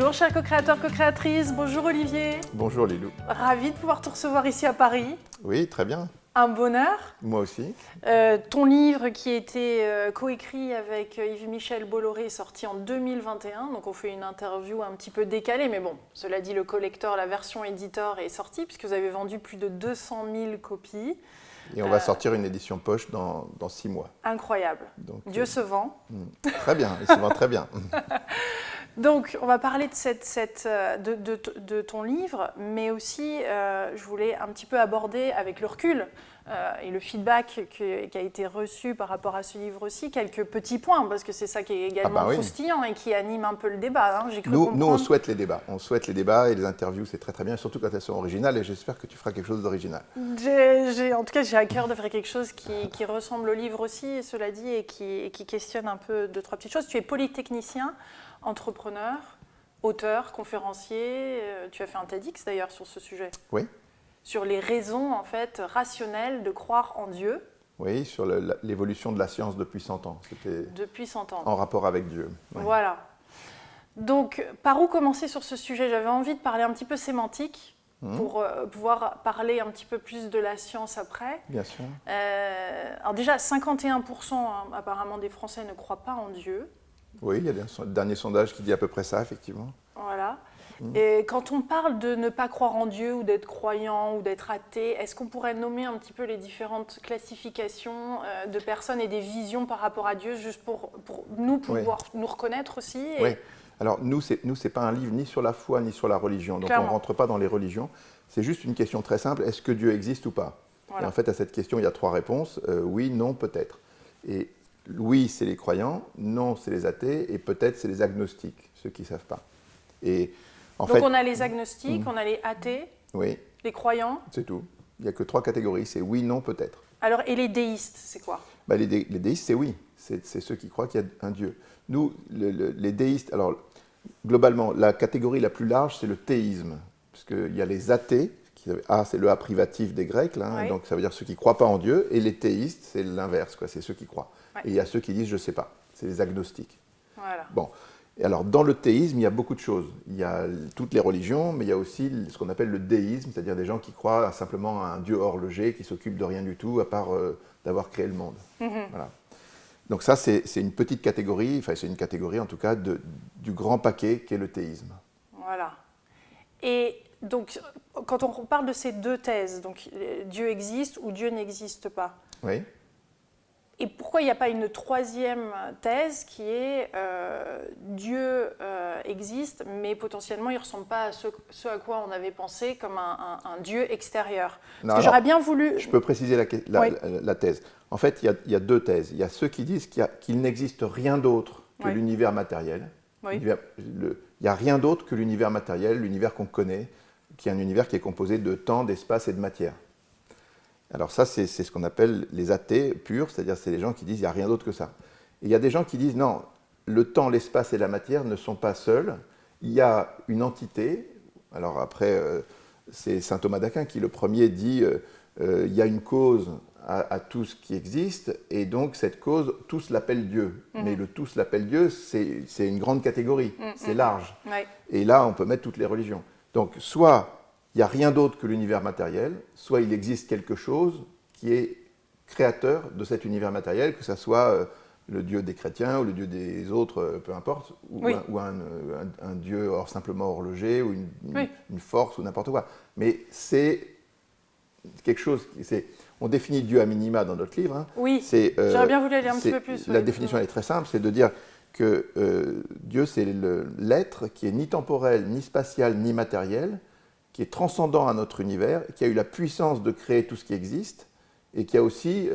Bonjour chers co-créateurs, co-créatrices, bonjour Olivier. Bonjour Lilou. Ravi de pouvoir te recevoir ici à Paris. Oui, très bien. Un bonheur. Moi aussi. Ton livre qui a été coécrit avec Yves-Michel Bolloré est sorti en 2021, donc on fait une interview un petit peu décalée, mais bon, cela dit, le collector, la version éditeur est sortie puisque vous avez vendu plus de 200 000 copies. Et on va sortir une édition poche dans 6 mois. Incroyable. Donc, Dieu se vend. Très bien, il se vend très bien. Donc, on va parler de ton livre, mais aussi, je voulais un petit peu aborder avec le recul et le feedback qui a été reçu par rapport à ce livre aussi, quelques petits points, parce que c'est ça qui est également croustillant et qui anime un peu le débat. Hein, nous, on souhaite les débats. On souhaite les débats et les interviews, c'est très très bien, surtout quand elles sont originales, et j'espère que tu feras quelque chose d'original. En tout cas, j'ai à cœur de faire quelque chose qui ressemble au livre aussi, cela dit, et qui questionne un peu deux, trois petites choses. Tu es polytechnicien, entrepreneur, auteur, conférencier. Tu as fait un TEDx d'ailleurs sur ce sujet. Oui. Sur les raisons en fait rationnelles de croire en Dieu. Oui, sur l'évolution de la science depuis 100 ans. C'était depuis 100 ans. En rapport avec Dieu. Oui. Voilà. Donc, par où commencer sur ce sujet? J'avais envie de parler un petit peu sémantique pour pouvoir parler un petit peu plus de la science après. Bien sûr. Alors déjà, 51% apparemment des Français ne croient pas en Dieu. Oui, il y a un dernier sondage qui dit à peu près ça, effectivement. Voilà. Et quand on parle de ne pas croire en Dieu ou d'être croyant ou d'être athée, est-ce qu'on pourrait nommer un petit peu les différentes classifications de personnes et des visions par rapport à Dieu, juste pour nous pouvoir nous reconnaître aussi Oui. Alors nous, c'est pas un livre ni sur la foi ni sur la religion, donc Clairement. on ne rentre pas dans les religions. C'est juste une question très simple, est-ce que Dieu existe ou pas? Voilà. Et en fait, à cette question, il y a 3 réponses, oui, non, peut-être. Et oui, c'est les croyants, non, c'est les athées, et peut-être, c'est les agnostiques, ceux qui ne savent pas. Et donc on a les agnostiques, on a les athées, oui, les croyants. C'est tout. Il n'y a que 3 catégories, c'est oui, non, peut-être. Alors, et les déistes, c'est quoi? Les déistes, c'est oui, c'est ceux qui croient qu'il y a un Dieu. Nous, les déistes, alors globalement, la catégorie la plus large, c'est le théisme, parce qu'il y a les athées, c'est le A privatif des Grecs, là, Oui. donc ça veut dire ceux qui ne croient pas en Dieu, et les théistes, c'est l'inverse, c'est ceux qui croient. Ouais. Et il y a ceux qui disent je ne sais pas, c'est les agnostiques. Voilà. Bon. Et alors, dans le théisme, il y a beaucoup de choses. Il y a toutes les religions, mais il y a aussi ce qu'on appelle le déisme, c'est-à-dire des gens qui croient simplement à un Dieu horloger qui s'occupe de rien du tout, à part d'avoir créé le monde. Voilà. Donc ça, c'est une petite catégorie, enfin c'est une catégorie en tout cas du grand paquet qu'est le théisme. Voilà. Et donc, quand on parle de ces deux thèses, donc Dieu existe ou Dieu n'existe pas. Oui. Et pourquoi il n'y a pas une troisième thèse qui est Dieu existe, mais potentiellement il ne ressemble pas à ce à quoi on avait pensé comme un Dieu extérieur? Parce que j'aurais bien voulu... Je peux préciser la thèse. En fait, il y a 2 thèses. Il y a ceux qui disent qu'il n'existe rien d'autre que l'univers matériel. Oui. Il n'y a rien d'autre que l'univers matériel, l'univers qu'on connaît, qui est un univers qui est composé de temps, d'espace et de matière. Alors ça, c'est ce qu'on appelle les athées purs, c'est-à-dire c'est les gens qui disent qu'il n'y a rien d'autre que ça. Et il y a des gens qui disent non, le temps, l'espace et la matière ne sont pas seuls, il y a une entité. Alors après, c'est saint Thomas d'Aquin qui le premier dit il y a une cause à tout ce qui existe, et donc cette cause, tous l'appellent Dieu. Mais le tous l'appellent Dieu, c'est une grande catégorie, c'est large. Ouais. Et là, on peut mettre toutes les religions. Donc soit il n'y a rien d'autre que l'univers matériel, soit il existe quelque chose qui est créateur de cet univers matériel, que ce soit le Dieu des chrétiens ou le Dieu des autres, peu importe, ou un Dieu simplement horloger, ou une force, ou n'importe quoi. Mais c'est quelque chose, on définit Dieu à minima dans notre livre. Hein. Oui, j'aurais bien voulu aller un petit peu plus. La définition elle est très simple, c'est de dire que Dieu c'est l'être qui est ni temporel, ni spatial, ni matériel, qui est transcendant à notre univers, qui a eu la puissance de créer tout ce qui existe, et qui a aussi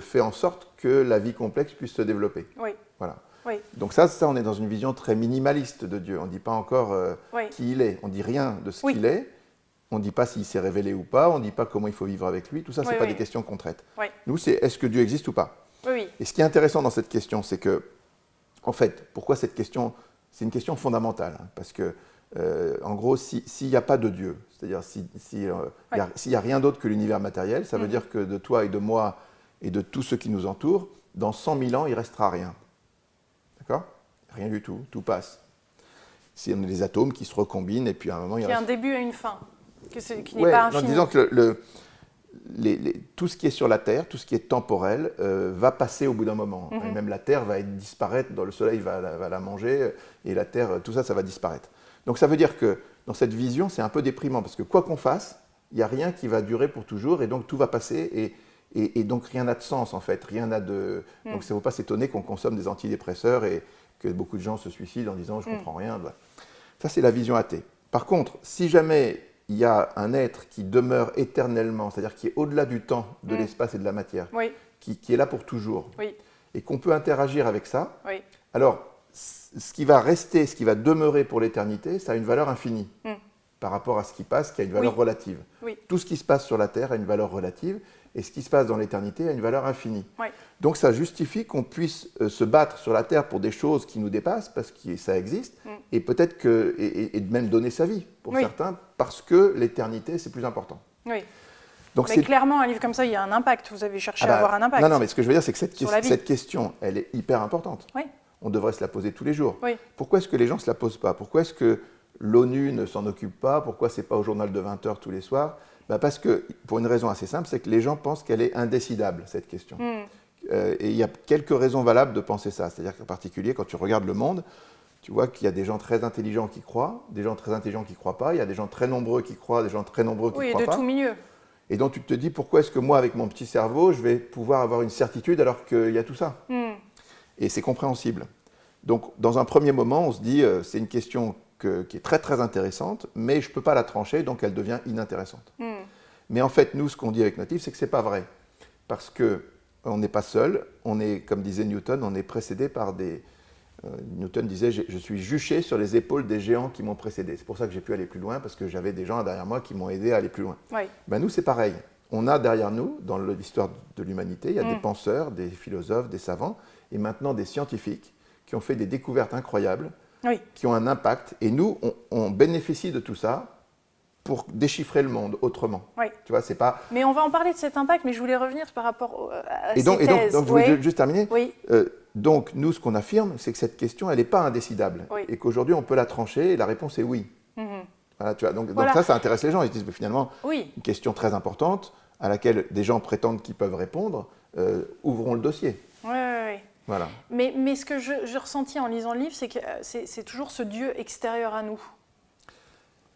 fait en sorte que la vie complexe puisse se développer. Oui. Voilà. Oui. Donc ça, on est dans une vision très minimaliste de Dieu. On ne dit pas encore qui il est, on ne dit rien de ce qu'il est, on ne dit pas s'il s'est révélé ou pas, on ne dit pas comment il faut vivre avec lui, tout ça, ce n'est pas des questions qu'on traite. Oui. Nous, c'est est-ce que Dieu existe ou pas? Oui. Et ce qui est intéressant dans cette question, c'est que, en fait, pourquoi cette question? C'est une question fondamentale, hein, parce que en gros, s'il n'y a pas de Dieu, c'est-à-dire s'il n'y a rien d'autre que l'univers matériel, ça veut dire que de toi et de moi et de tous ceux qui nous entourent, dans 100 000 ans, il ne restera rien. D'accord? Rien du tout, tout passe. C'est les atomes qui se recombinent et puis à un moment, il y a reste... un début et une fin, qui n'est pas infini. Disons que tout ce qui est sur la Terre, tout ce qui est temporel, va passer au bout d'un moment. Et même la Terre va disparaître, le Soleil va la manger, et la Terre, tout ça, ça va disparaître. Donc ça veut dire que dans cette vision, c'est un peu déprimant, parce que quoi qu'on fasse, il n'y a rien qui va durer pour toujours, et donc tout va passer, et donc rien n'a de sens en fait. Rien n'a de... Donc ça ne faut pas s'étonner qu'on consomme des antidépresseurs et que beaucoup de gens se suicident en disant « je ne comprends rien ». Ça, c'est la vision athée. Par contre, si jamais il y a un être qui demeure éternellement, c'est-à-dire qui est au-delà du temps, de l'espace et de la matière, qui est là pour toujours, et qu'on peut interagir avec ça, alors ce qui va rester, ce qui va demeurer pour l'éternité, ça a une valeur infinie par rapport à ce qui passe, qui a une valeur relative. Tout ce qui se passe sur la Terre a une valeur relative, et ce qui se passe dans l'éternité a une valeur infinie. Donc ça justifie qu'on puisse se battre sur la Terre pour des choses qui nous dépassent, parce que ça existe, et peut-être que, et même donner sa vie pour certains, parce que l'éternité c'est plus important. Donc mais clairement, un livre comme ça, il y a un impact. Vous avez cherché à avoir un impact. Non, mais ce que je veux dire, c'est que cette question, elle est hyper importante. On devrait se la poser tous les jours. Pourquoi est-ce que les gens ne se la posent pas? Pourquoi est-ce que l'ONU ne s'en occupe pas? Pourquoi ce n'est pas au journal de 20h tous les soirs? Parce que, pour une raison assez simple, c'est que les gens pensent qu'elle est indécidable, cette question. Et il y a quelques raisons valables de penser ça. C'est-à-dire qu'en particulier, quand tu regardes le monde, tu vois qu'il y a des gens très intelligents qui croient, des gens très intelligents qui ne croient pas, il y a des gens très nombreux qui croient, des gens très nombreux qui ne croient pas. Oui, de tout milieu. Et donc tu te dis, pourquoi est-ce que moi, avec mon petit cerveau, je vais pouvoir avoir une certitude alors qu'il y a tout ça? Et c'est compréhensible. Donc, dans un premier moment, on se dit, c'est une question qui est très très intéressante, mais je ne peux pas la trancher, donc elle devient inintéressante. Mais en fait, nous, ce qu'on dit avec notre livre, c'est que ce n'est pas vrai. Parce qu'on n'est pas seul, on est, comme disait Newton, on est précédé par des... Newton disait, je suis juché sur les épaules des géants qui m'ont précédé. C'est pour ça que j'ai pu aller plus loin, parce que j'avais des gens derrière moi qui m'ont aidé à aller plus loin. Nous, c'est pareil. On a derrière nous, dans l'histoire de l'humanité, il y a des penseurs, des philosophes, des savants, et maintenant des scientifiques qui ont fait des découvertes incroyables, qui ont un impact. Et nous, on bénéficie de tout ça pour déchiffrer le monde autrement. Tu vois, c'est pas... Mais on va en parler de cet impact, mais je voulais revenir par rapport à ces thèses. Et donc je voulais juste terminer. Donc, nous, ce qu'on affirme, c'est que cette question, elle n'est pas indécidable. Et qu'aujourd'hui, on peut la trancher, et la réponse est oui. Voilà, tu vois, donc ça intéresse les gens. Ils se disent, mais finalement, une question très importante, à laquelle des gens prétendent qu'ils peuvent répondre, ouvrons le dossier. Voilà. Mais ce que je ressentis en lisant le livre, c'est que c'est toujours ce Dieu extérieur à nous.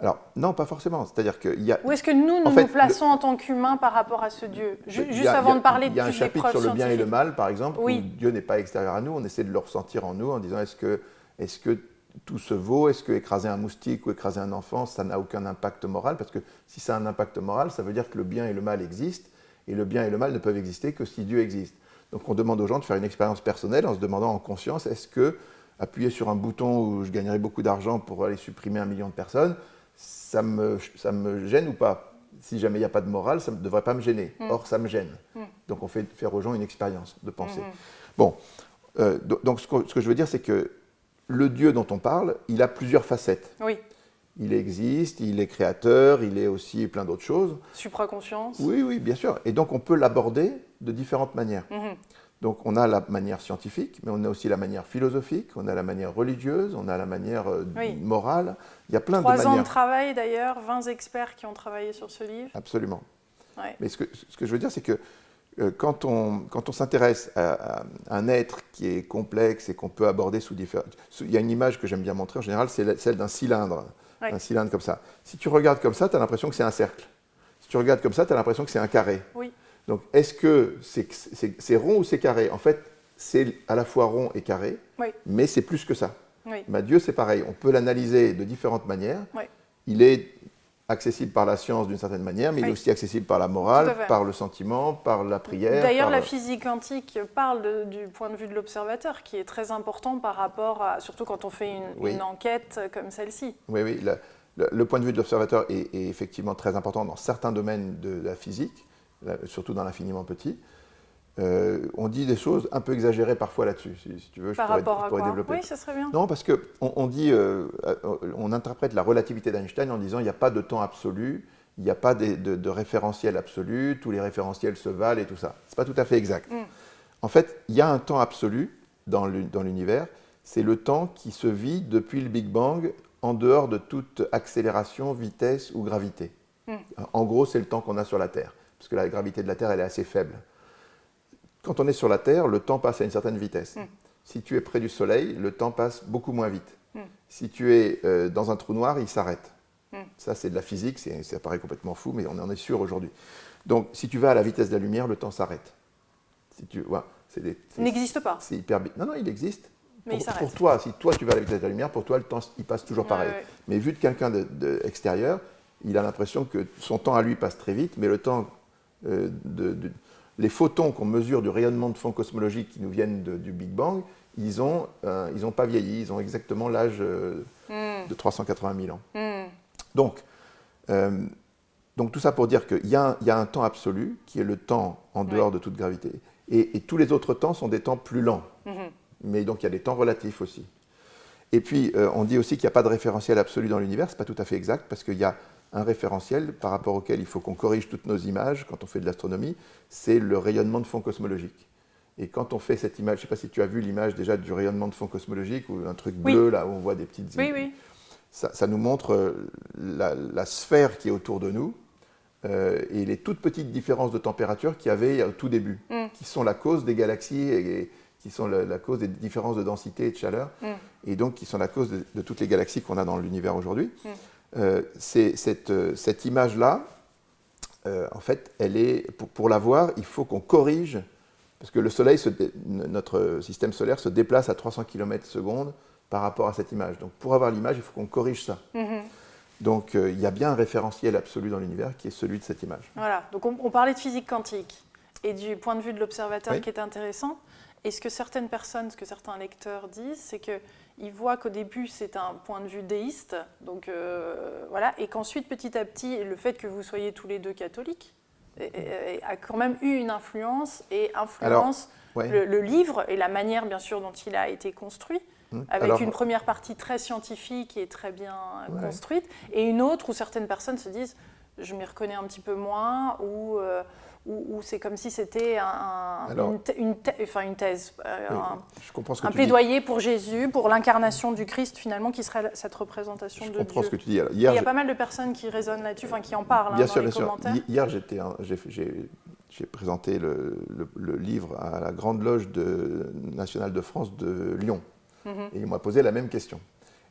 Alors, non, pas forcément. C'est-à-dire qu'il y a... Où est-ce que nous nous plaçons en tant qu'humains par rapport à ce Dieu? Juste avant de parler de toutes les preuves scientifiques. Il y a un chapitre sur le bien et le mal, par exemple, où Dieu n'est pas extérieur à nous. On essaie de le ressentir en nous en disant, est-ce que tout se vaut? Est-ce que écraser un moustique ou écraser un enfant, ça n'a aucun impact moral? Parce que si ça a un impact moral, ça veut dire que le bien et le mal existent. Et le bien et le mal ne peuvent exister que si Dieu existe. Donc on demande aux gens de faire une expérience personnelle en se demandant en conscience, est-ce que appuyer sur un bouton où je gagnerais beaucoup d'argent pour aller supprimer 1 million de personnes, ça me gêne ou pas? Si jamais il n'y a pas de morale, ça ne devrait pas me gêner. Or, ça me gêne. Donc on fait faire aux gens une expérience de pensée. Bon, donc ce que je veux dire, c'est que le Dieu dont on parle, il a plusieurs facettes. Il existe, il est créateur, il est aussi plein d'autres choses. Supraconscience. Oui, bien sûr. Et donc on peut l'aborder de différentes manières. Donc on a la manière scientifique, mais on a aussi la manière philosophique, on a la manière religieuse, on a la manière morale. Il y a plein de manières. 3 ans de travail d'ailleurs, 20 experts qui ont travaillé sur ce livre. Absolument. Mais ce que je veux dire, c'est que quand on s'intéresse à un être qui est complexe et qu'on peut aborder sous différents... Il y a une image que j'aime bien montrer en général, c'est celle d'un cylindre. Un cylindre comme ça. Si tu regardes comme ça, tu as l'impression que c'est un cercle. Si tu regardes comme ça, tu as l'impression que c'est un carré. Donc, est-ce que c'est rond ou c'est carré? En fait, c'est à la fois rond et carré, mais c'est plus que ça. Dieu, c'est pareil. On peut l'analyser de différentes manières. Il est accessible par la science d'une certaine manière, mais il est aussi accessible par la morale, par le sentiment, par la prière. D'ailleurs, la physique quantique parle du point de vue de l'observateur, qui est très important par rapport à, surtout quand on fait une enquête comme celle-ci. Oui. Le point de vue de l'observateur est effectivement très important dans certains domaines de la physique, surtout dans l'infiniment petit. On dit des choses un peu exagérées parfois là-dessus, si tu veux, je pourrais développer. Oui, ça serait bien. Non, parce qu'on interprète la relativité d'Einstein en disant il n'y a pas de temps absolu, il n'y a pas de référentiel absolu, tous les référentiels se valent et tout ça. Ce n'est pas tout à fait exact. En fait, il y a un temps absolu dans l'univers, c'est le temps qui se vit depuis le Big Bang en dehors de toute accélération, vitesse ou gravité. En gros, c'est le temps qu'on a sur la Terre, parce que la gravité de la Terre, elle est assez faible. Quand on est sur la Terre, le temps passe à une certaine vitesse. Si tu es près du Soleil, le temps passe beaucoup moins vite. Si tu es dans un trou noir, il s'arrête. Ça, c'est de la physique, ça paraît complètement fou, mais on en est sûr aujourd'hui. Donc, si tu vas à la vitesse de la lumière, le temps s'arrête. Il n'existe pas. C'est hyper... Non, il existe. Mais il s'arrête. Pour toi, si toi tu vas à la vitesse de la lumière, pour toi, le temps, il passe toujours pareil. Ouais. Mais vu de quelqu'un d'extérieur, il a l'impression que son temps à lui passe très vite, mais le temps les photons qu'on mesure du rayonnement de fond cosmologique qui nous viennent du Big Bang, ils n'ont pas vieilli, ils ont exactement l'âge de 380 000 ans. Donc tout ça pour dire qu'il y a un temps absolu qui est le temps en dehors de toute gravité. Et tous les autres temps sont des temps plus lents. Mais donc il y a des temps relatifs aussi. Et puis on dit aussi qu'il n'y a pas de référentiel absolu dans l'univers, ce n'est pas tout à fait exact, parce qu'il y a un référentiel par rapport auquel il faut qu'on corrige toutes nos images quand on fait de l'astronomie, c'est le rayonnement de fond cosmologique. Et quand on fait cette image, je ne sais pas si tu as vu l'image déjà du rayonnement de fond cosmologique, ou un truc bleu là où on voit des petites images. Oui. Ça nous montre la sphère qui est autour de nous et les toutes petites différences de température qu'il y avait au tout début, qui sont la cause des galaxies et qui sont la cause des différences de densité et de chaleur, et donc qui sont la cause de toutes les galaxies qu'on a dans l'univers aujourd'hui. Cette image-là, en fait, elle est, pour la voir, il faut qu'on corrige, parce que le Soleil, notre système solaire se déplace à 300 km/s par rapport à cette image. Donc pour avoir l'image, il faut qu'on corrige ça. Donc il y a bien un référentiel absolu dans l'univers qui est celui de cette image. Voilà, donc on parlait de physique quantique et du point de vue de l'observateur qui est intéressant. Et ce que certaines personnes, ce que certains lecteurs disent, c'est qu'ils voient qu'au début c'est un point de vue déiste, donc voilà, et qu'ensuite petit à petit, le fait que vous soyez tous les deux catholiques a quand même eu une influence et influence le livre et la manière bien sûr dont il a été construit. Avec une première partie très scientifique et très bien construite, et une autre où certaines personnes se disent je m'y reconnais un petit peu moins, ou c'est comme si c'était une thèse, je comprends ce que un plaidoyer pour Jésus, pour l'incarnation du Christ finalement, qui serait cette représentation de Dieu. Je comprends ce que tu dis. Alors, il y a pas mal de personnes qui raisonnent là-dessus, qui en parlent dans les commentaires. Hier, j'ai présenté le livre à la Grande Loge nationale de France de Lyon. Et il m'a posé la même question.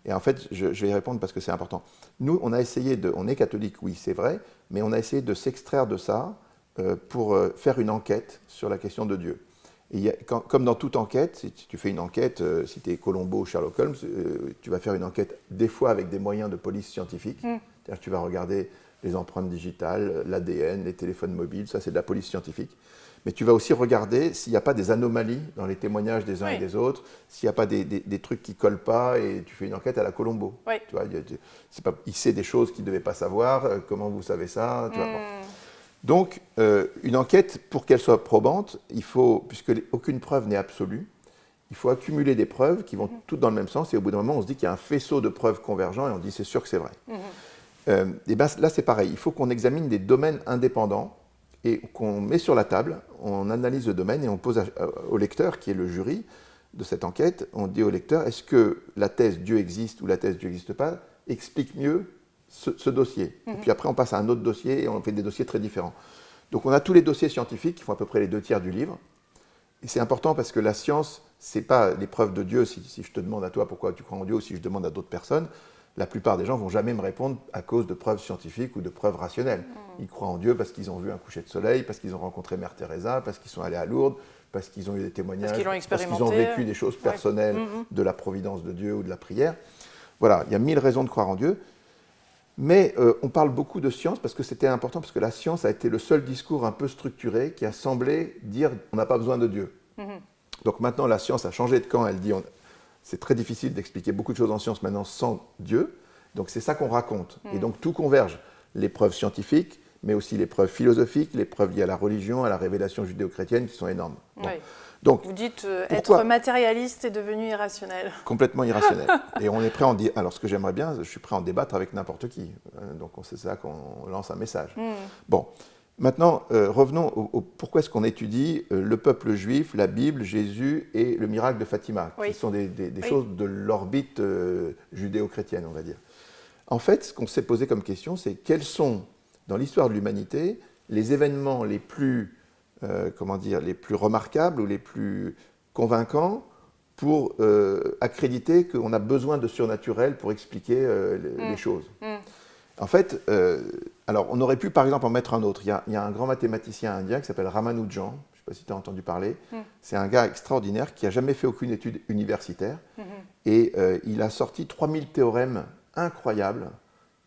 Et en fait, je vais y répondre parce que c'est important. Nous, on a essayé on est catholique, oui, c'est vrai, mais on a essayé de s'extraire de ça pour faire une enquête sur la question de Dieu. Et comme dans toute enquête, si tu fais une enquête, si tu es Colombo ou Sherlock Holmes, tu vas faire une enquête des fois avec des moyens de police scientifique. C'est-à-dire que tu vas regarder les empreintes digitales, l'ADN, les téléphones mobiles, ça c'est de la police scientifique. Mais tu vas aussi regarder s'il n'y a pas des anomalies dans les témoignages des uns et des autres, s'il n'y a pas des trucs qui ne collent pas, et tu fais une enquête à la Colombo. Tu vois, il sait des choses qu'il ne devait pas savoir, comment vous savez ça, tu vois, bon. Donc, une enquête, pour qu'elle soit probante, puisque aucune preuve n'est absolue, il faut accumuler des preuves qui vont toutes dans le même sens, et au bout d'un moment, on se dit qu'il y a un faisceau de preuves convergents, et on dit c'est sûr que c'est vrai. Et ben, là, c'est pareil, il faut qu'on examine des domaines indépendants, et qu'on met sur la table, on analyse le domaine et on pose au lecteur, qui est le jury de cette enquête, on dit au lecteur, est-ce que la thèse Dieu existe ou la thèse Dieu n'existe pas explique mieux ce dossier. Et puis après, on passe à un autre dossier et on fait des dossiers très différents. Donc on a tous les dossiers scientifiques qui font à peu près les 2/3 du livre. Et c'est important parce que la science, ce n'est pas les preuves de Dieu. Si je te demande à toi pourquoi tu crois en Dieu ou si je demande à d'autres personnes, la plupart des gens ne vont jamais me répondre à cause de preuves scientifiques ou de preuves rationnelles. Ils croient en Dieu parce qu'ils ont vu un coucher de soleil, parce qu'ils ont rencontré Mère Teresa, parce qu'ils sont allés à Lourdes, parce qu'ils ont eu des témoignages, parce qu'ils ont vécu des choses personnelles de la providence de Dieu ou de la prière. Voilà, il y a 1000 raisons de croire en Dieu. Mais on parle beaucoup de science parce que c'était important, parce que la science a été le seul discours un peu structuré qui a semblé dire on n'a pas besoin de Dieu. Donc maintenant, la science a changé de camp, elle dit c'est très difficile d'expliquer beaucoup de choses en science maintenant sans Dieu. Donc c'est ça qu'on raconte. Et donc tout converge. Les preuves scientifiques, mais aussi les preuves philosophiques, les preuves liées à la religion, à la révélation judéo-chrétienne qui sont énormes. Bon. Donc, vous dites être matérialiste est devenu irrationnel. Complètement irrationnel. Et on est prêt à en dire. Alors ce que j'aimerais bien, je suis prêt à en débattre avec n'importe qui. Donc c'est ça qu'on lance un message. Bon. Maintenant, revenons au pourquoi est-ce qu'on étudie le peuple juif, la Bible, Jésus et le miracle de Fatima, Oui. qui sont des Oui. choses de l'orbite judéo-chrétienne, on va dire. En fait, ce qu'on s'est posé comme question, c'est quels sont, dans l'histoire de l'humanité, les événements les plus, les plus remarquables ou les plus convaincants pour accréditer qu'on a besoin de surnaturel pour expliquer les choses. En fait, alors on aurait pu par exemple en mettre un autre. Il y a un grand mathématicien indien qui s'appelle Ramanujan, je ne sais pas si tu as entendu parler. C'est un gars extraordinaire qui n'a jamais fait aucune étude universitaire. Et il a sorti 3000 théorèmes incroyables,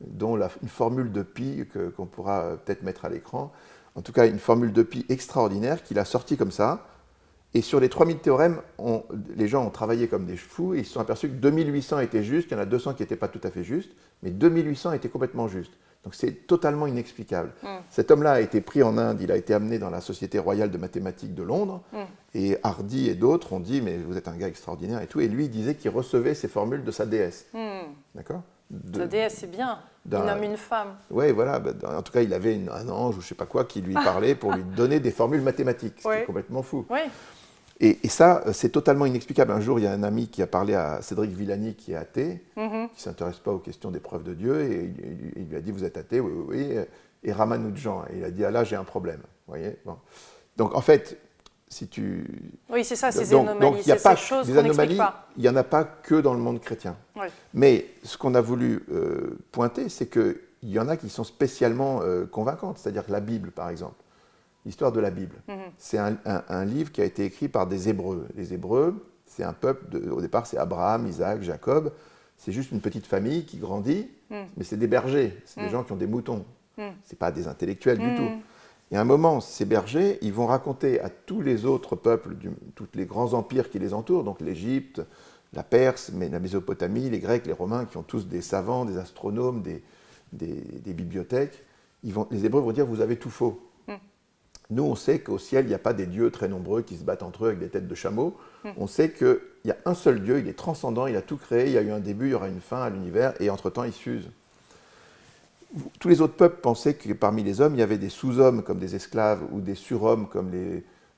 dont une formule de pi qu'on pourra peut-être mettre à l'écran. En tout cas, une formule de pi extraordinaire qu'il a sortie comme ça. Et sur les 3000 théorèmes, les gens ont travaillé comme des fous et ils se sont aperçus que 2800 étaient justes, il y en a 200 qui n'étaient pas tout à fait justes, mais 2800 étaient complètement justes. Donc c'est totalement inexplicable. Cet homme-là a été pris en Inde, il a été amené dans la Société royale de mathématiques de Londres, et Hardy et d'autres ont dit « mais vous êtes un gars extraordinaire » et tout, et lui il disait qu'il recevait ces formules de sa déesse. D'accord ? Sa déesse, c'est bien. Il nomme une femme. Oui, voilà. En tout cas, il avait un ange ou je ne sais pas quoi qui lui parlait pour lui donner des formules mathématiques. C'était complètement fou. Oui. Et ça, c'est totalement inexplicable. Un jour, il y a un ami qui a parlé à Cédric Villani, qui est athée, qui ne s'intéresse pas aux questions des preuves de Dieu, et il lui a dit « vous êtes athée ?» Oui, oui, oui. Et Ramanujan, et il a dit « ah là, j'ai un problème. » Vous voyez, bon. Donc, en fait, si tu... Oui, c'est ça, ces anomalies, c'est ces choses qu'on n'explique pas. Il n'y en a pas que dans le monde chrétien. Oui. Mais ce qu'on a voulu pointer, c'est qu'il y en a qui sont spécialement convaincantes, c'est-à-dire que la Bible, par exemple. L'histoire de la Bible. C'est un livre qui a été écrit par des Hébreux. Les Hébreux, c'est un peuple, au départ c'est Abraham, Isaac, Jacob, c'est juste une petite famille qui grandit, mais c'est des bergers, c'est des gens qui ont des moutons, c'est pas des intellectuels du tout. Et à un moment, ces bergers, ils vont raconter à tous les autres peuples, tous les grands empires qui les entourent, donc l'Égypte, la Perse, mais la Mésopotamie, les Grecs, les Romains, qui ont tous des savants, des astronomes, des bibliothèques, les Hébreux vont dire « vous avez tout faux ». Nous, on sait qu'au ciel, il n'y a pas des dieux très nombreux qui se battent entre eux avec des têtes de chameaux. On sait qu'il y a un seul Dieu, il est transcendant, il a tout créé, il y a eu un début, il y aura une fin à l'univers, et entre-temps, il s'use. Tous les autres peuples pensaient que parmi les hommes, il y avait des sous-hommes comme des esclaves, ou des surhommes comme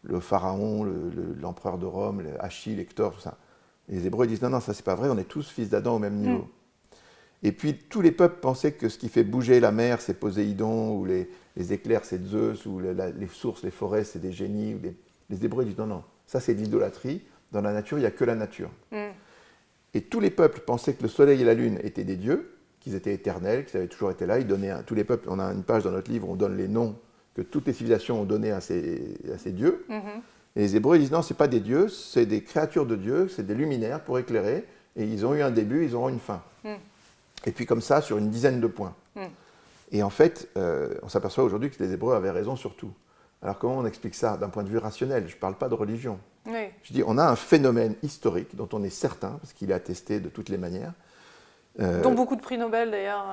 le pharaon, l'empereur de Rome, Achille, Hector, tout ça. Et les Hébreux disent « non, non, ça c'est pas vrai, on est tous fils d'Adam au même niveau ». Et puis tous les peuples pensaient que ce qui fait bouger la mer, c'est Poséidon, ou les éclairs, c'est Zeus, ou les sources, les forêts, c'est des génies. Les Hébreux disent non, non, ça c'est de l'idolâtrie. Dans la nature, il n'y a que la nature. Et tous les peuples pensaient que le soleil et la lune étaient des dieux, qu'ils étaient éternels, qu'ils avaient toujours été là. Ils donnaient tous les peuples, on a une page dans notre livre où on donne les noms que toutes les civilisations ont donnés à ces dieux. Et les Hébreux disent non, ce n'est pas des dieux, c'est des créatures de Dieu, c'est des luminaires pour éclairer. Et ils ont eu un début, ils auront une fin. Et puis comme ça, sur une dizaine de points. Et en fait, on s'aperçoit aujourd'hui que les Hébreux avaient raison sur tout. Alors comment on explique ça d'un point de vue rationnel? Je ne parle pas de religion. Oui. Je dis, on a un phénomène historique dont on est certain, parce qu'il est attesté de toutes les manières. Dont beaucoup de prix Nobel d'ailleurs.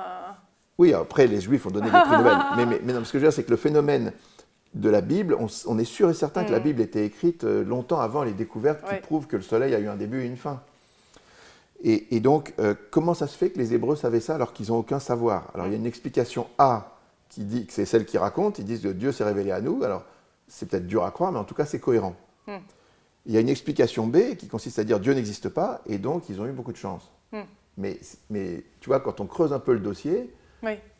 Oui, après les Juifs ont donné des prix Nobel. Mais non, ce que je veux dire, c'est que le phénomène de la Bible, on est sûr et certain que la Bible était écrite longtemps avant les découvertes qui prouvent que le soleil a eu un début et une fin. Et donc, comment ça se fait que les Hébreux savaient ça alors qu'ils n'ont aucun savoir? Alors, il y a une explication A qui dit que c'est celle qui raconte, ils disent que Dieu s'est révélé à nous, alors c'est peut-être dur à croire, mais en tout cas, c'est cohérent. Il y a une explication B qui consiste à dire Dieu n'existe pas, et donc ils ont eu beaucoup de chance. Mais tu vois, quand on creuse un peu le dossier,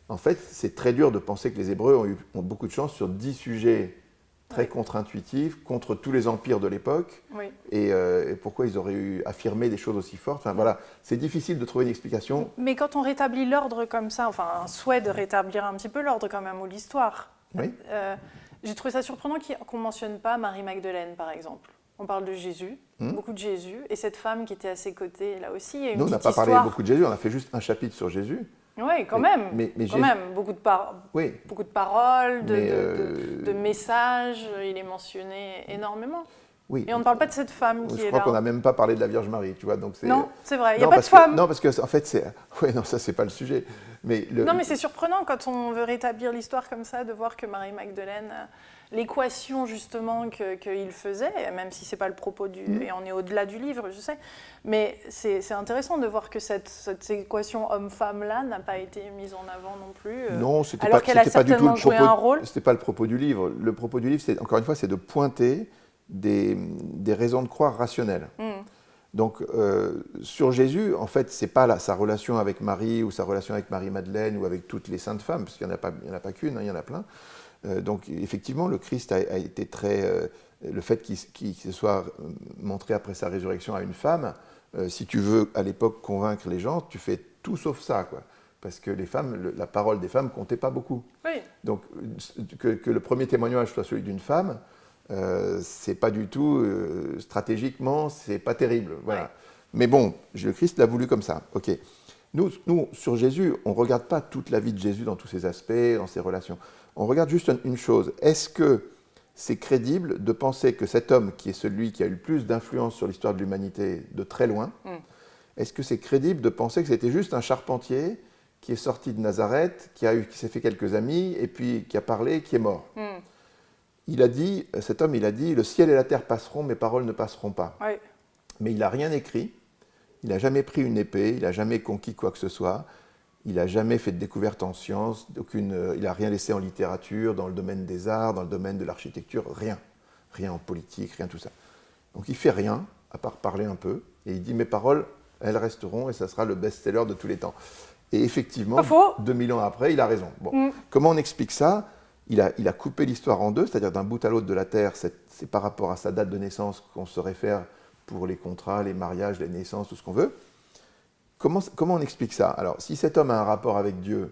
en fait, c'est très dur de penser que les Hébreux ont beaucoup de chance sur 10 sujets très contre-intuitifs, contre tous les empires de l'époque, et pourquoi ils auraient affirmé des choses aussi fortes. Enfin voilà, c'est difficile de trouver une explication. Mais quand on rétablit l'ordre comme ça, enfin un souhait de rétablir un petit peu l'ordre quand même, ou l'histoire, j'ai trouvé ça surprenant qu'on ne mentionne pas Marie-Magdeleine, par exemple. On parle de Jésus, beaucoup de Jésus, et cette femme qui était à ses côtés, là aussi, il y a une Nous, on n'a pas parlé beaucoup de Jésus, on a fait juste un chapitre sur Jésus. Oui, quand même. Mais quand même. Beaucoup de paroles, de messages, il est mentionné énormément. Oui. Et on ne parle pas de cette femme qui est là. Je crois qu'on n'a même pas parlé de la Vierge Marie, tu vois. Donc non, c'est vrai, il n'y a pas de femme. Non, parce que en fait, c'est... Oui, non, ça, c'est pas le sujet. Non, mais c'est surprenant quand on veut rétablir l'histoire comme ça, de voir que Marie-Magdeleine, l'équation justement qu'il faisait, même si ce n'est pas le propos et on est au-delà du livre, je sais, mais c'est intéressant de voir que cette équation homme-femme-là n'a pas été mise en avant non plus. Non, c'était alors qu'elle a certainement joué un rôle. C'était pas le propos du livre. Le propos du livre, encore une fois, c'est de pointer des raisons de croire rationnelles. Donc, sur Jésus, en fait, ce n'est pas sa relation avec Marie ou sa relation avec Marie-Madeleine ou avec toutes les saintes femmes, parce qu'il n'y en a pas qu'une, il y en a plein. Donc, effectivement, le Christ a été très... le fait qu'il se soit montré après sa résurrection à une femme, si tu veux, à l'époque, convaincre les gens, tu fais tout sauf ça, quoi. Parce que les femmes, la parole des femmes comptait pas beaucoup. Oui. Donc, que le premier témoignage soit celui d'une femme, c'est pas du tout, stratégiquement, c'est pas terrible. Voilà. Ouais. Mais bon, le Christ l'a voulu comme ça. Ok. Nous, sur Jésus, on ne regarde pas toute la vie de Jésus dans tous ses aspects, dans ses relations. On regarde juste une chose. Est-ce que c'est crédible de penser que cet homme, qui est celui qui a eu le plus d'influence sur l'histoire de l'humanité de très loin, est-ce que c'est crédible de penser que c'était juste un charpentier qui est sorti de Nazareth, qui s'est fait quelques amis, et puis qui a parlé, qui est mort? Cet homme, il a dit, le ciel et la terre passeront, mes paroles ne passeront pas. Oui. Mais il n'a rien écrit, il n'a jamais pris une épée, il n'a jamais conquis quoi que ce soit, il n'a jamais fait de découverte en sciences, il n'a rien laissé en littérature, dans le domaine des arts, dans le domaine de l'architecture, rien. Rien en politique, rien tout ça. Donc il ne fait rien, à part parler un peu, et il dit, mes paroles, elles resteront, et ça sera le best-seller de tous les temps. Et effectivement, 2000 ans après, il a raison. Bon. Comment on explique ça ? Il a coupé l'histoire en deux, c'est-à-dire d'un bout à l'autre de la Terre, c'est par rapport à sa date de naissance qu'on se réfère pour les contrats, les mariages, les naissances, tout ce qu'on veut. Comment on explique ça? Alors, si cet homme a un rapport avec Dieu,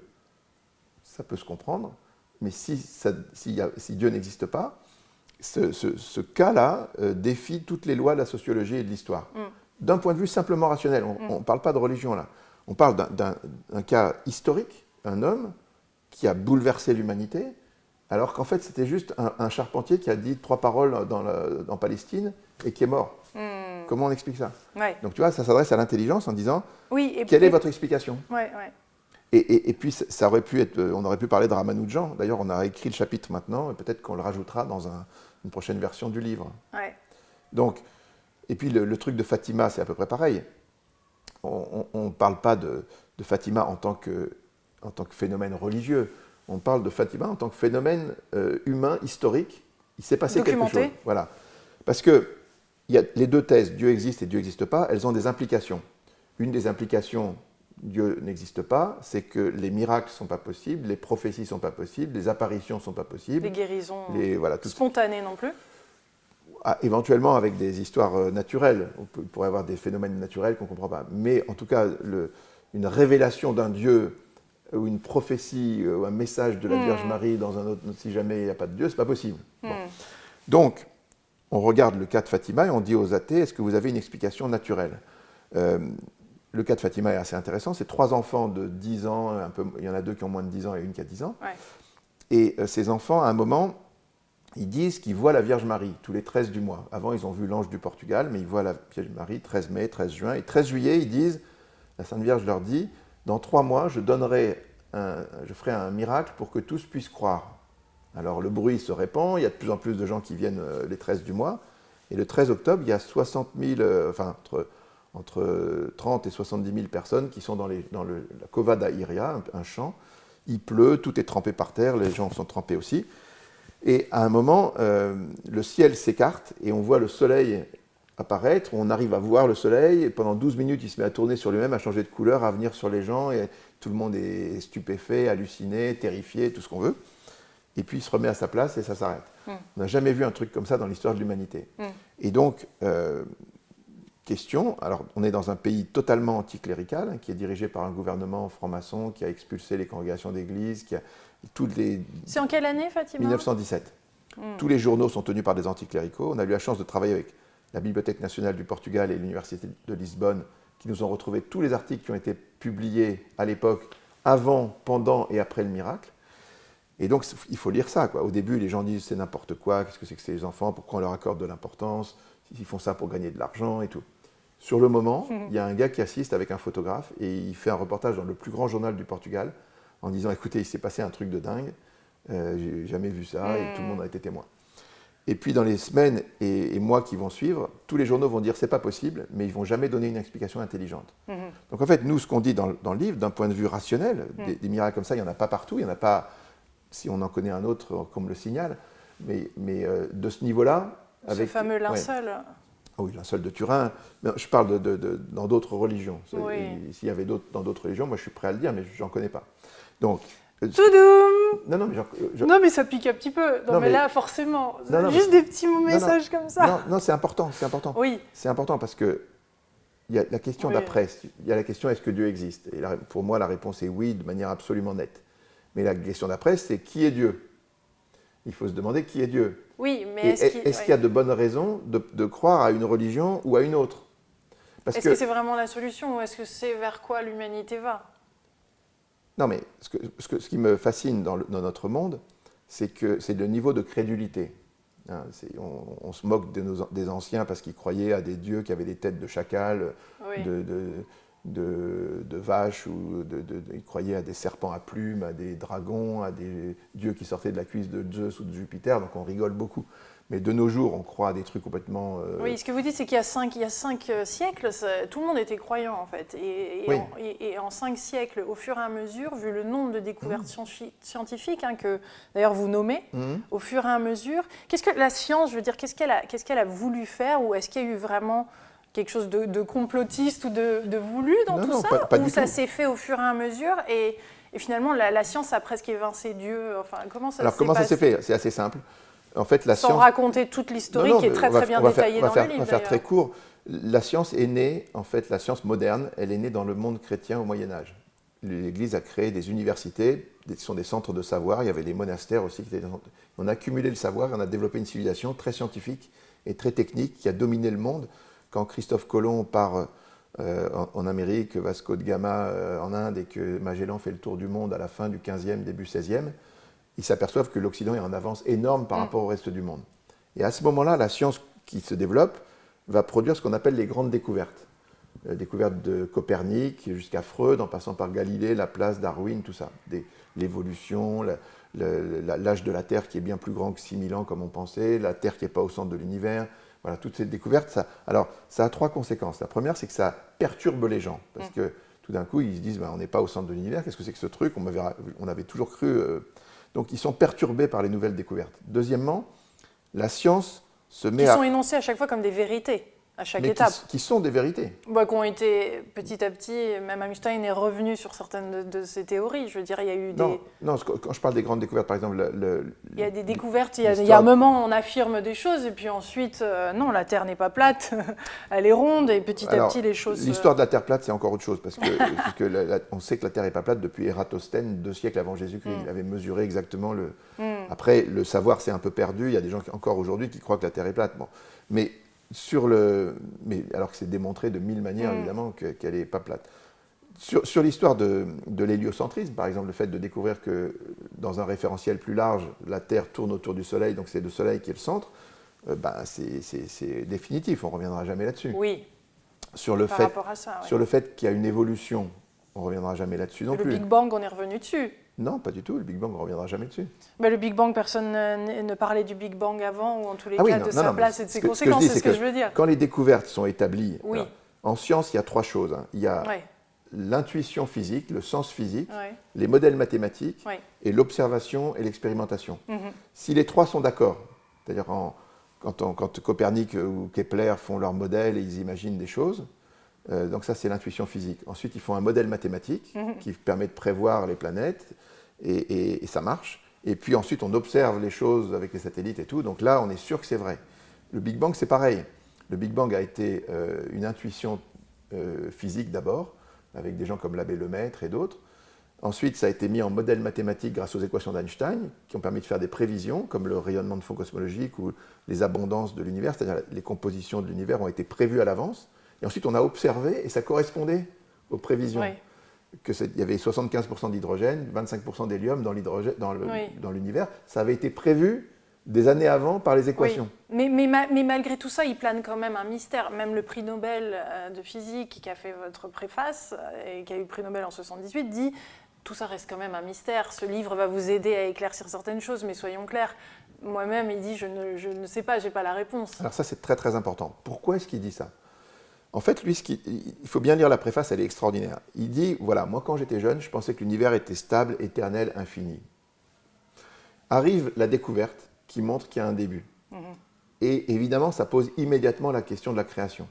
ça peut se comprendre, mais si Dieu n'existe pas, ce cas-là défie toutes les lois de la sociologie et de l'histoire. D'un point de vue simplement rationnel, on ne parle pas de religion là, on parle d'un cas historique, un homme qui a bouleversé l'humanité, alors qu'en fait c'était juste un charpentier qui a dit 3 paroles en Palestine et qui est mort. Comment on explique ça? Donc tu vois, ça s'adresse à l'intelligence en disant quelle est votre explication? Et puis ça aurait pu être, on aurait pu parler de Ramanujan. D'ailleurs, on a écrit le chapitre maintenant, et peut-être qu'on le rajoutera dans une prochaine version du livre. Donc, et puis le truc de Fatima, c'est à peu près pareil. On ne parle pas de Fatima en tant que phénomène religieux. On parle de Fatima en tant que phénomène humain, historique. Il s'est passé quelque chose. Voilà. Parce que il y a les deux thèses, Dieu existe et Dieu n'existe pas, elles ont des implications. Une des implications, Dieu n'existe pas, c'est que les miracles ne sont pas possibles, les prophéties ne sont pas possibles, les apparitions ne sont pas possibles. Les guérisons spontanées non plus. Éventuellement avec des histoires naturelles. On pourrait avoir des phénomènes naturels qu'on ne comprend pas. Mais en tout cas, une révélation d'un Dieu ou une prophétie ou un message de la Vierge Marie dans un autre, si jamais il n'y a pas de Dieu, ce n'est pas possible. Bon. Donc, on regarde le cas de Fatima et on dit aux athées, est-ce que vous avez une explication naturelle? Le cas de Fatima est assez intéressant. C'est 3 enfants de 10 ans, il y en a 2 qui ont moins de 10 ans et une qui a 10 ans. Et ces enfants, à un moment, ils disent qu'ils voient la Vierge Marie tous les 13 du mois. Avant, ils ont vu l'ange du Portugal, mais ils voient la Vierge Marie 13 mai, 13 juin. Et 13 juillet, ils disent, la Sainte Vierge leur dit, dans 3 mois, je ferai un miracle pour que tous puissent croire. Alors le bruit se répand, il y a de plus en plus de gens qui viennent les 13 du mois. Et le 13 octobre, il y a 60 000, entre 30 et 70 000 personnes qui sont dans la Cova da Iria, un champ. Il pleut, tout est trempé par terre, les gens sont trempés aussi. Et à un moment, le ciel s'écarte et on voit le soleil apparaître, on arrive à voir le soleil, et pendant 12 minutes, il se met à tourner sur lui-même, à changer de couleur, à venir sur les gens, et tout le monde est stupéfait, halluciné, terrifié, tout ce qu'on veut. Et puis il se remet à sa place et ça s'arrête. On n'a jamais vu un truc comme ça dans l'histoire de l'humanité. Et donc, question, alors on est dans un pays totalement anticlérical, qui est dirigé par un gouvernement franc-maçon, qui a expulsé les congrégations d'église, qui a toutes les... C'est en quelle année, Fatima? 1917. Tous les journaux sont tenus par des anticléricaux. On a eu la chance de travailler avec la Bibliothèque nationale du Portugal et l'Université de Lisbonne, qui nous ont retrouvé tous les articles qui ont été publiés à l'époque, avant, pendant et après le miracle. Et donc, il faut lire ça, quoi. Au début, les gens disent c'est n'importe quoi, qu'est-ce que c'est que ces enfants, pourquoi on leur accorde de l'importance, ils font ça pour gagner de l'argent et tout. Sur le moment, il y a un gars qui assiste avec un photographe et il fait un reportage dans le plus grand journal du Portugal en disant écoutez, il s'est passé un truc de dingue, j'ai jamais vu ça et tout le monde a été témoin. Et puis dans les semaines et mois qui vont suivre, tous les journaux vont dire c'est pas possible, mais ils vont jamais donner une explication intelligente. Donc en fait, nous, ce qu'on dit dans le livre, d'un point de vue rationnel, des miracles comme ça, il n'y en a pas partout, il n'y en a pas, si on en connaît un autre, qu'on me le signale, mais de ce niveau-là... Ce fameux linceul. Ouais. Oh oui, linceul de Turin. Je parle dans d'autres religions. Oui. S'il y avait dans d'autres religions, moi je suis prêt à le dire, mais je n'en connais pas. Donc, Toudoum. Non, mais ça pique un petit peu. Non, mais là, forcément. Juste des petits messages comme ça. Non, c'est important, c'est important. Oui. C'est important parce que il y a la question d'après. Il y a la question est-ce que Dieu existe? Et pour moi, la réponse est oui, de manière absolument nette. Mais la question d'après, c'est qui est Dieu? Il faut se demander qui est Dieu. Oui, mais est-ce qu'il y a de bonnes raisons de croire à une religion ou à une autre? Est-ce que c'est vraiment la solution ou est-ce que c'est vers quoi l'humanité va? Non, mais ce qui me fascine dans notre monde, c'est le niveau de crédulité. Hein, on se moque des anciens parce qu'ils croyaient à des dieux qui avaient des têtes de chacal, de vaches, ou ils croyaient à des serpents à plumes, à des dragons, à des dieux qui sortaient de la cuisse de Zeus ou de Jupiter, donc on rigole beaucoup. Mais de nos jours, on croit à des trucs complètement... Oui, ce que vous dites, c'est qu'il y a 5 siècles, tout le monde était croyant, en fait. Et en 5 siècles, au fur et à mesure, vu le nombre de découvertes scientifiques, que d'ailleurs vous nommez, au fur et à mesure, qu'est-ce que la science, je veux dire, qu'est-ce qu'elle a voulu faire, ou est-ce qu'il y a eu vraiment quelque chose de complotiste ou de voulu dans tout ça, pas ou du ça tout. s'est fait au fur et à mesure et finalement, la science a presque évincé Dieu. Enfin, comment ça s'est fait? C'est assez simple. En fait, Sans raconter toute l'historique qui est très bien détaillée dans le livre. On va faire très court. La science est née, en fait, la science moderne, elle est née dans le monde chrétien au Moyen-Âge. L'Église a créé des universités, qui sont des centres de savoir. Il y avait les monastères aussi. On a accumulé le savoir, on a développé une civilisation très scientifique et très technique qui a dominé le monde. Quand Christophe Colomb part en Amérique, Vasco de Gama en Inde et que Magellan fait le tour du monde à la fin du 15e, début 16e, ils s'aperçoivent que l'Occident est en avance énorme par rapport au reste du monde. Et à ce moment-là, la science qui se développe va produire ce qu'on appelle les grandes découvertes. Découvertes de Copernic jusqu'à Freud, en passant par Galilée, Laplace, Darwin, tout ça. L'évolution, l'âge de la Terre qui est bien plus grand que 6000 ans comme on pensait, la Terre qui n'est pas au centre de l'univers. Voilà, toutes ces découvertes, ça a 3 conséquences. La première, c'est que ça perturbe les gens, parce que tout d'un coup, ils se disent on n'est pas au centre de l'univers, qu'est-ce que c'est que ce truc? On avait toujours cru... Donc, ils sont perturbés par les nouvelles découvertes. Deuxièmement, la science se met Qui sont énoncées à chaque fois comme des vérités, à chaque étape. Qui sont des vérités. Qui ont été, petit à petit, même Einstein est revenu sur certaines de ses théories. Je veux dire, il y a eu des... Non, quand je parle des grandes découvertes, par exemple... il y a des découvertes, il y a un moment, on affirme des choses, et puis ensuite, non, la Terre n'est pas plate, elle est ronde, et petit à petit, les choses... L'histoire de la Terre plate, c'est encore autre chose, parce que on sait que la Terre n'est pas plate depuis Ératosthène, 2 siècles avant Jésus-Christ. Il avait mesuré exactement le... Après, le savoir s'est un peu perdu, il y a des gens encore aujourd'hui qui croient que la Terre est plate. Bon. Mais alors que c'est démontré de 1000 manières, évidemment, qu'elle n'est pas plate. Sur l'histoire de l'héliocentrisme, par exemple, le fait de découvrir que dans un référentiel plus large, la Terre tourne autour du Soleil, donc c'est le Soleil qui est le centre, c'est définitif, on ne reviendra jamais là-dessus. Oui, sur le fait qu'il y a une évolution, on ne reviendra jamais là-dessus non plus. Le Big Bang, on est revenu dessus. Non, pas du tout, le Big Bang, on ne reviendra jamais dessus. Le Big Bang, personne ne parlait du Big Bang avant, ou en tous les cas de sa place et de ses conséquences, c'est ce que je veux dire. Quand les découvertes sont établies, en science, il y a 3 choses. Il y a l'intuition physique, le sens physique, les modèles mathématiques et l'observation et l'expérimentation. Si les 3 sont d'accord, c'est-à-dire quand Copernic ou Kepler font leurs modèles et ils imaginent des choses, donc ça c'est l'intuition physique. Ensuite ils font un modèle mathématique qui permet de prévoir les planètes et ça marche. Et puis ensuite on observe les choses avec les satellites et tout, donc là on est sûr que c'est vrai. Le Big Bang c'est pareil. Le Big Bang a été une intuition physique d'abord, avec des gens comme l'abbé Lemaître et d'autres. Ensuite, ça a été mis en modèle mathématique grâce aux équations d'Einstein, qui ont permis de faire des prévisions, comme le rayonnement de fond cosmologique ou les abondances de l'univers, c'est-à-dire les compositions de l'univers ont été prévues à l'avance. Et ensuite, on a observé et ça correspondait aux prévisions. qu'il y avait 75% d'hydrogène, 25% d'hélium dans l'univers. Ça avait été prévu des années avant par les équations. Oui. Mais malgré tout ça, il plane quand même un mystère. Même le prix Nobel de physique qui a fait votre préface et qui a eu le prix Nobel en 78 dit tout ça reste quand même un mystère. Ce livre va vous aider à éclaircir certaines choses, mais soyons clairs. Moi-même, il dit je ne sais pas, j'ai pas la réponse. Alors ça, c'est très très important. Pourquoi est-ce qu'il dit ça? En fait, lui, il faut bien lire la préface, elle est extraordinaire. Il dit, voilà, moi quand j'étais jeune, je pensais que l'univers était stable, éternel, infini. Arrive la découverte qui montre qu'il y a un début. Et évidemment, ça pose immédiatement la question de la création.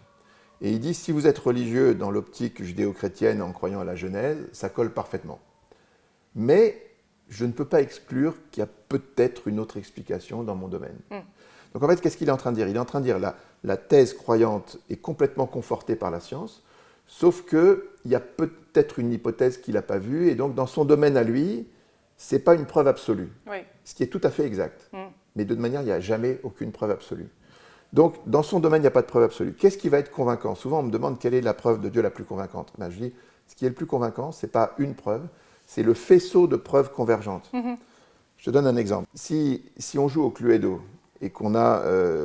Et il dit, si vous êtes religieux dans l'optique judéo-chrétienne en croyant à la Genèse, ça colle parfaitement. Mais je ne peux pas exclure qu'il y a peut-être une autre explication dans mon domaine. Donc en fait, qu'est-ce qu'il est en train de dire? Il est en train de dire la thèse croyante est complètement confortée par la science, sauf qu'il y a peut-être une hypothèse qu'il n'a pas vue, et donc dans son domaine à lui, ce n'est pas une preuve absolue. Oui. Ce qui est tout à fait exact. Mais de toute manière, il n'y a jamais aucune preuve absolue. Donc, dans son domaine, il n'y a pas de preuve absolue. Qu'est-ce qui va être convaincant? Souvent, on me demande quelle est la preuve de Dieu la plus convaincante. Ben, je dis, ce qui est le plus convaincant, ce n'est pas une preuve, c'est le faisceau de preuves convergentes. Je te donne un exemple. Si on joue au Cluedo et qu'on a,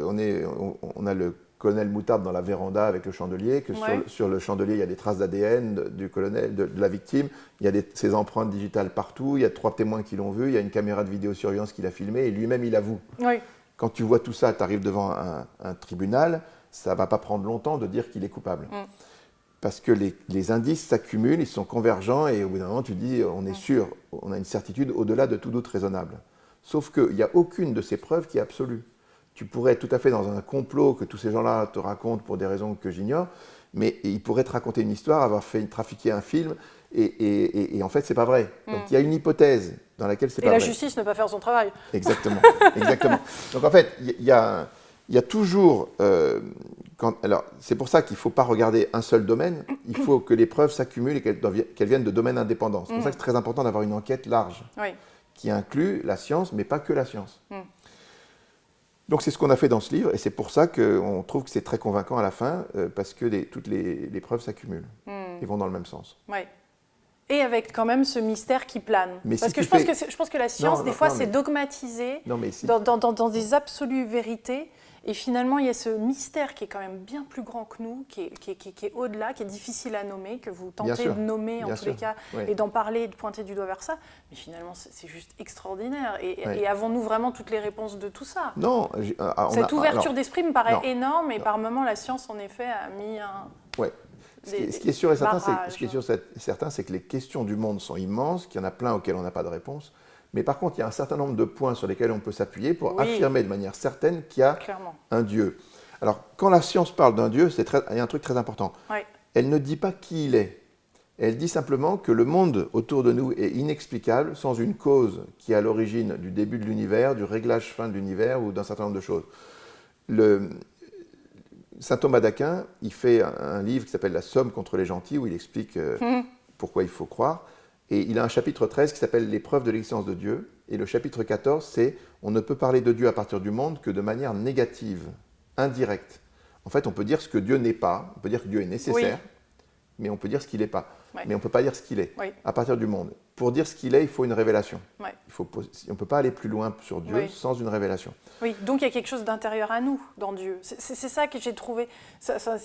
on a le colonel Moutarde dans la véranda avec le chandelier, que sur le chandelier, il y a des traces d'ADN du colonel, de la victime, il y a ses empreintes digitales partout, il y a 3 témoins qui l'ont vu, il y a une caméra de vidéosurveillance qui l'a filmé et lui-même, il avoue. Oui. Quand tu vois tout ça, tu arrives devant un tribunal, ça ne va pas prendre longtemps de dire qu'il est coupable. Parce que les indices s'accumulent, ils sont convergents et au bout d'un moment, tu dis, on est sûr, on a une certitude au-delà de tout doute raisonnable. Sauf qu'il n'y a aucune de ces preuves qui est absolue. Tu pourrais être tout à fait dans un complot que tous ces gens-là te racontent pour des raisons que j'ignore, mais ils pourraient te raconter une histoire, avoir fait trafiquer un film, et en fait, ce n'est pas vrai. Donc il y a une hypothèse dans laquelle c'est pas vrai. Et la justice ne pas faire son travail. Exactement, exactement. Donc en fait, il y a toujours... alors, c'est pour ça qu'il ne faut pas regarder un seul domaine, il faut que les preuves s'accumulent et qu'elles viennent de domaines indépendants. C'est pour ça que c'est très important d'avoir une enquête large, qui inclut la science, mais pas que la science. Donc c'est ce qu'on a fait dans ce livre, et c'est pour ça qu'on trouve que c'est très convaincant à la fin, parce que toutes les preuves s'accumulent et vont dans le même sens. Et avec quand même ce mystère qui plane. Parce que je pense que la science, des fois, c'est dogmatisé dans des absolues vérités. Et finalement, il y a ce mystère qui est quand même bien plus grand que nous, qui est au-delà, qui est difficile à nommer, que vous tentez de nommer en tous les cas, et d'en parler, de pointer du doigt vers ça. Mais finalement, c'est juste extraordinaire. Et avons-nous vraiment toutes les réponses de tout ça? Non. Cette ouverture d'esprit me paraît énorme, et par moments, la science, en effet, a mis un... Ce qui est sûr et certain, c'est que les questions du monde sont immenses, qu'il y en a plein auxquelles on n'a pas de réponse. Mais par contre, il y a un certain nombre de points sur lesquels on peut s'appuyer pour affirmer de manière certaine qu'il y a un Dieu. Alors, quand la science parle d'un Dieu, il y a un truc très important. Elle ne dit pas qui il est. Elle dit simplement que le monde autour de nous est inexplicable sans une cause qui est à l'origine du début de l'univers, du réglage fin de l'univers ou d'un certain nombre de choses. Saint Thomas d'Aquin, il fait un livre qui s'appelle « La Somme contre les gentils » où il explique pourquoi il faut croire. Et il a un chapitre 13 qui s'appelle « Les preuves de l'existence de Dieu ». Et le chapitre 14, c'est « On ne peut parler de Dieu à partir du monde que de manière négative, indirecte ». En fait, on peut dire ce que Dieu n'est pas. On peut dire que Dieu est nécessaire, mais on peut dire ce qu'il n'est pas. Mais on ne peut pas dire ce qu'il est à partir du monde. Pour dire ce qu'il est, il faut une révélation. On ne peut pas aller plus loin sur Dieu sans une révélation. Oui, donc il y a quelque chose d'intérieur à nous dans Dieu. C'est ça que j'ai trouvé.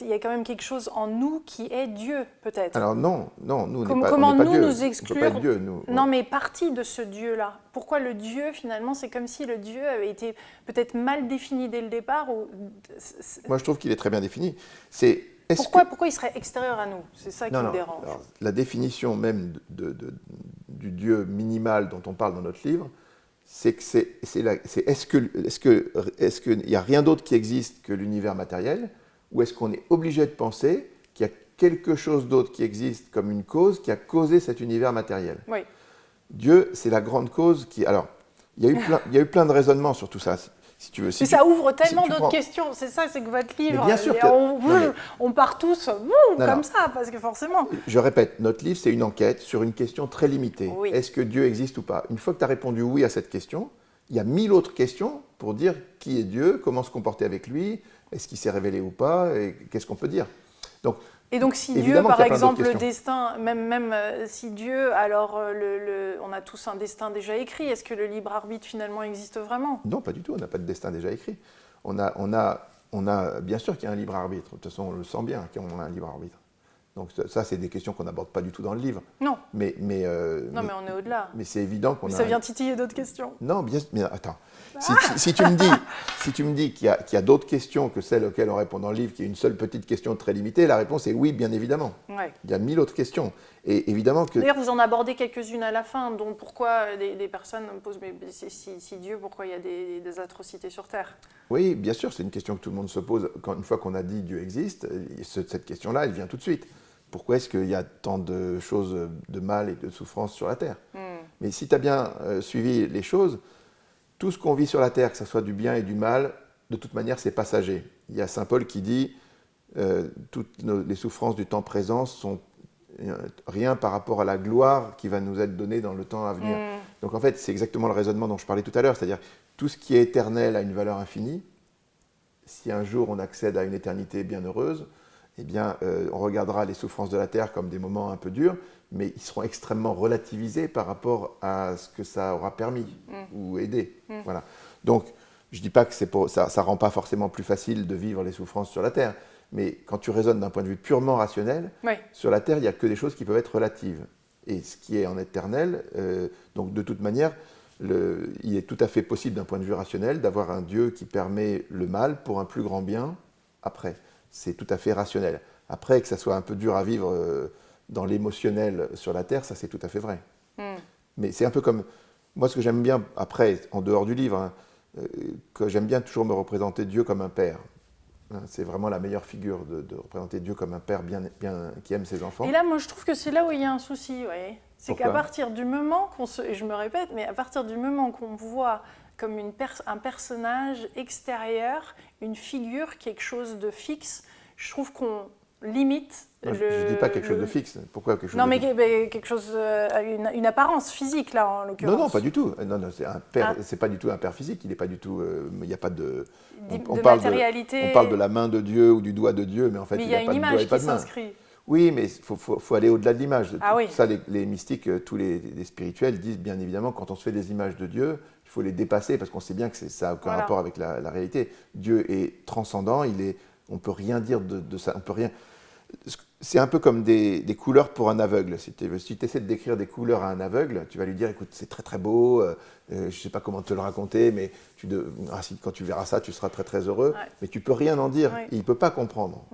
Il y a quand même quelque chose en nous qui est Dieu, peut-être. Alors non, nous, on n'est pas comment Dieu. Nous exclure on peut pas être Dieu, nous. Non, mais partie de ce Dieu-là. Pourquoi le Dieu, finalement, c'est comme si le Dieu avait été peut-être mal défini dès le départ Moi, je trouve qu'il est très bien défini. Pourquoi il serait extérieur à nous? C'est ça qui me dérange. Alors, la définition même du Dieu minimal dont on parle dans notre livre, c'est que est-ce qu'il n'y a rien d'autre qui existe que l'univers matériel, ou est-ce qu'on est obligé de penser qu'il y a quelque chose d'autre qui existe comme une cause qui a causé cet univers matériel? Dieu, c'est la grande cause qui... Alors, il y a eu plein de raisonnements sur tout ça. Si tu veux, mais ça ouvre tellement d'autres questions, c'est ça, c'est que votre livre, bien sûr on part tous comme ça, parce que forcément... Je répète, notre livre, c'est une enquête sur une question très limitée. Est-ce que Dieu existe ou pas? Une fois que tu as répondu oui à cette question, il y a 1000 autres questions pour dire qui est Dieu, comment se comporter avec lui, est-ce qu'il s'est révélé ou pas, et qu'est-ce qu'on peut dire. Donc, Et donc si Dieu, Évidemment par qu'il y a plein d'autres exemple, le questions. destin, même si Dieu, alors on a tous un destin déjà écrit, est-ce que le libre arbitre finalement existe vraiment? Non, pas du tout, on n'a pas de destin déjà écrit. Bien sûr qu'il y a un libre arbitre, de toute façon on le sent bien qu'on a un libre arbitre. Donc ça, c'est des questions qu'on n'aborde pas du tout dans le livre. Non. Mais On est au-delà. Mais c'est évident qu'on Mais a... ça vient titiller d'autres questions. Non, bien, mais attends. Si tu me dis qu'il y a d'autres questions que celles auxquelles on répond dans le livre, qu'il y a une seule petite question très limitée, la réponse est oui, bien évidemment. Ouais. Il y a 1000 autres questions. Et évidemment que... D'ailleurs, vous en abordez quelques-unes à la fin, dont pourquoi des personnes me posent, mais si Dieu, pourquoi il y a des atrocités sur Terre? Oui, bien sûr, c'est une question que tout le monde se pose. Une fois qu'on a dit Dieu existe, cette question-là, elle vient tout de suite. Pourquoi est-ce qu'il y a tant de choses de mal et de souffrance sur la Terre? Mais si tu as bien suivi les choses, tout ce qu'on vit sur la Terre, que ce soit du bien et du mal, de toute manière, c'est passager. Il y a saint Paul qui dit toutes les souffrances du temps présent sont rien par rapport à la gloire qui va nous être donnée dans le temps à venir. Donc en fait, c'est exactement le raisonnement dont je parlais tout à l'heure, c'est-à-dire tout ce qui est éternel a une valeur infinie. Si un jour on accède à une éternité bienheureuse, eh bien, on regardera les souffrances de la Terre comme des moments un peu durs, mais ils seront extrêmement relativisés par rapport à ce que ça aura permis ou aidé. Voilà. Donc, je ne dis pas que ça ne rend pas forcément plus facile de vivre les souffrances sur la Terre, mais quand tu raisonnes d'un point de vue purement rationnel, sur la Terre, il n'y a que des choses qui peuvent être relatives. Et ce qui est en éternel, donc de toute manière, il est tout à fait possible d'un point de vue rationnel d'avoir un Dieu qui permet le mal pour un plus grand bien après. C'est tout à fait rationnel. Après, que ça soit un peu dur à vivre dans l'émotionnel sur la Terre, ça c'est tout à fait vrai. Mais c'est un peu comme... Moi, ce que j'aime bien, après, en dehors du livre, que j'aime bien toujours me représenter Dieu comme un père. C'est vraiment la meilleure figure de représenter Dieu comme un père qui aime ses enfants. Et là, moi, je trouve que c'est là où il y a un souci. Ouais. C'est qu'à partir du moment et je me répète, mais à partir du moment qu'on voit comme un personnage extérieur, une figure, quelque chose de fixe, je trouve qu'on limite. Je ne dis pas quelque chose de fixe. Pourquoi quelque chose Non, de mais fixe quelque chose, une apparence physique, là, en l'occurrence. Non, pas du tout. Non, c'est un père. C'est pas du tout un père physique. Il n'est pas du tout. Il n'y a pas de. On parle matérialité. On parle de la main de Dieu ou du doigt de Dieu, mais en fait, il n'y a pas de doigt et pas de main. S'inscrit. Oui, mais il faut aller au-delà de l'image. Ah oui. Ça, les mystiques, tous les spirituels disent bien évidemment, quand on se fait des images de Dieu, il faut les dépasser parce qu'on sait bien que ça n'a aucun rapport avec la réalité. Dieu est transcendant, on ne peut rien dire de ça, on peut rien... C'est un peu comme des couleurs pour un aveugle. Si tu essaies de décrire des couleurs à un aveugle, tu vas lui dire, écoute, c'est très très beau, je ne sais pas comment te le raconter, mais quand tu verras ça, tu seras très très heureux, mais tu ne peux rien en dire, il ne peut pas comprendre.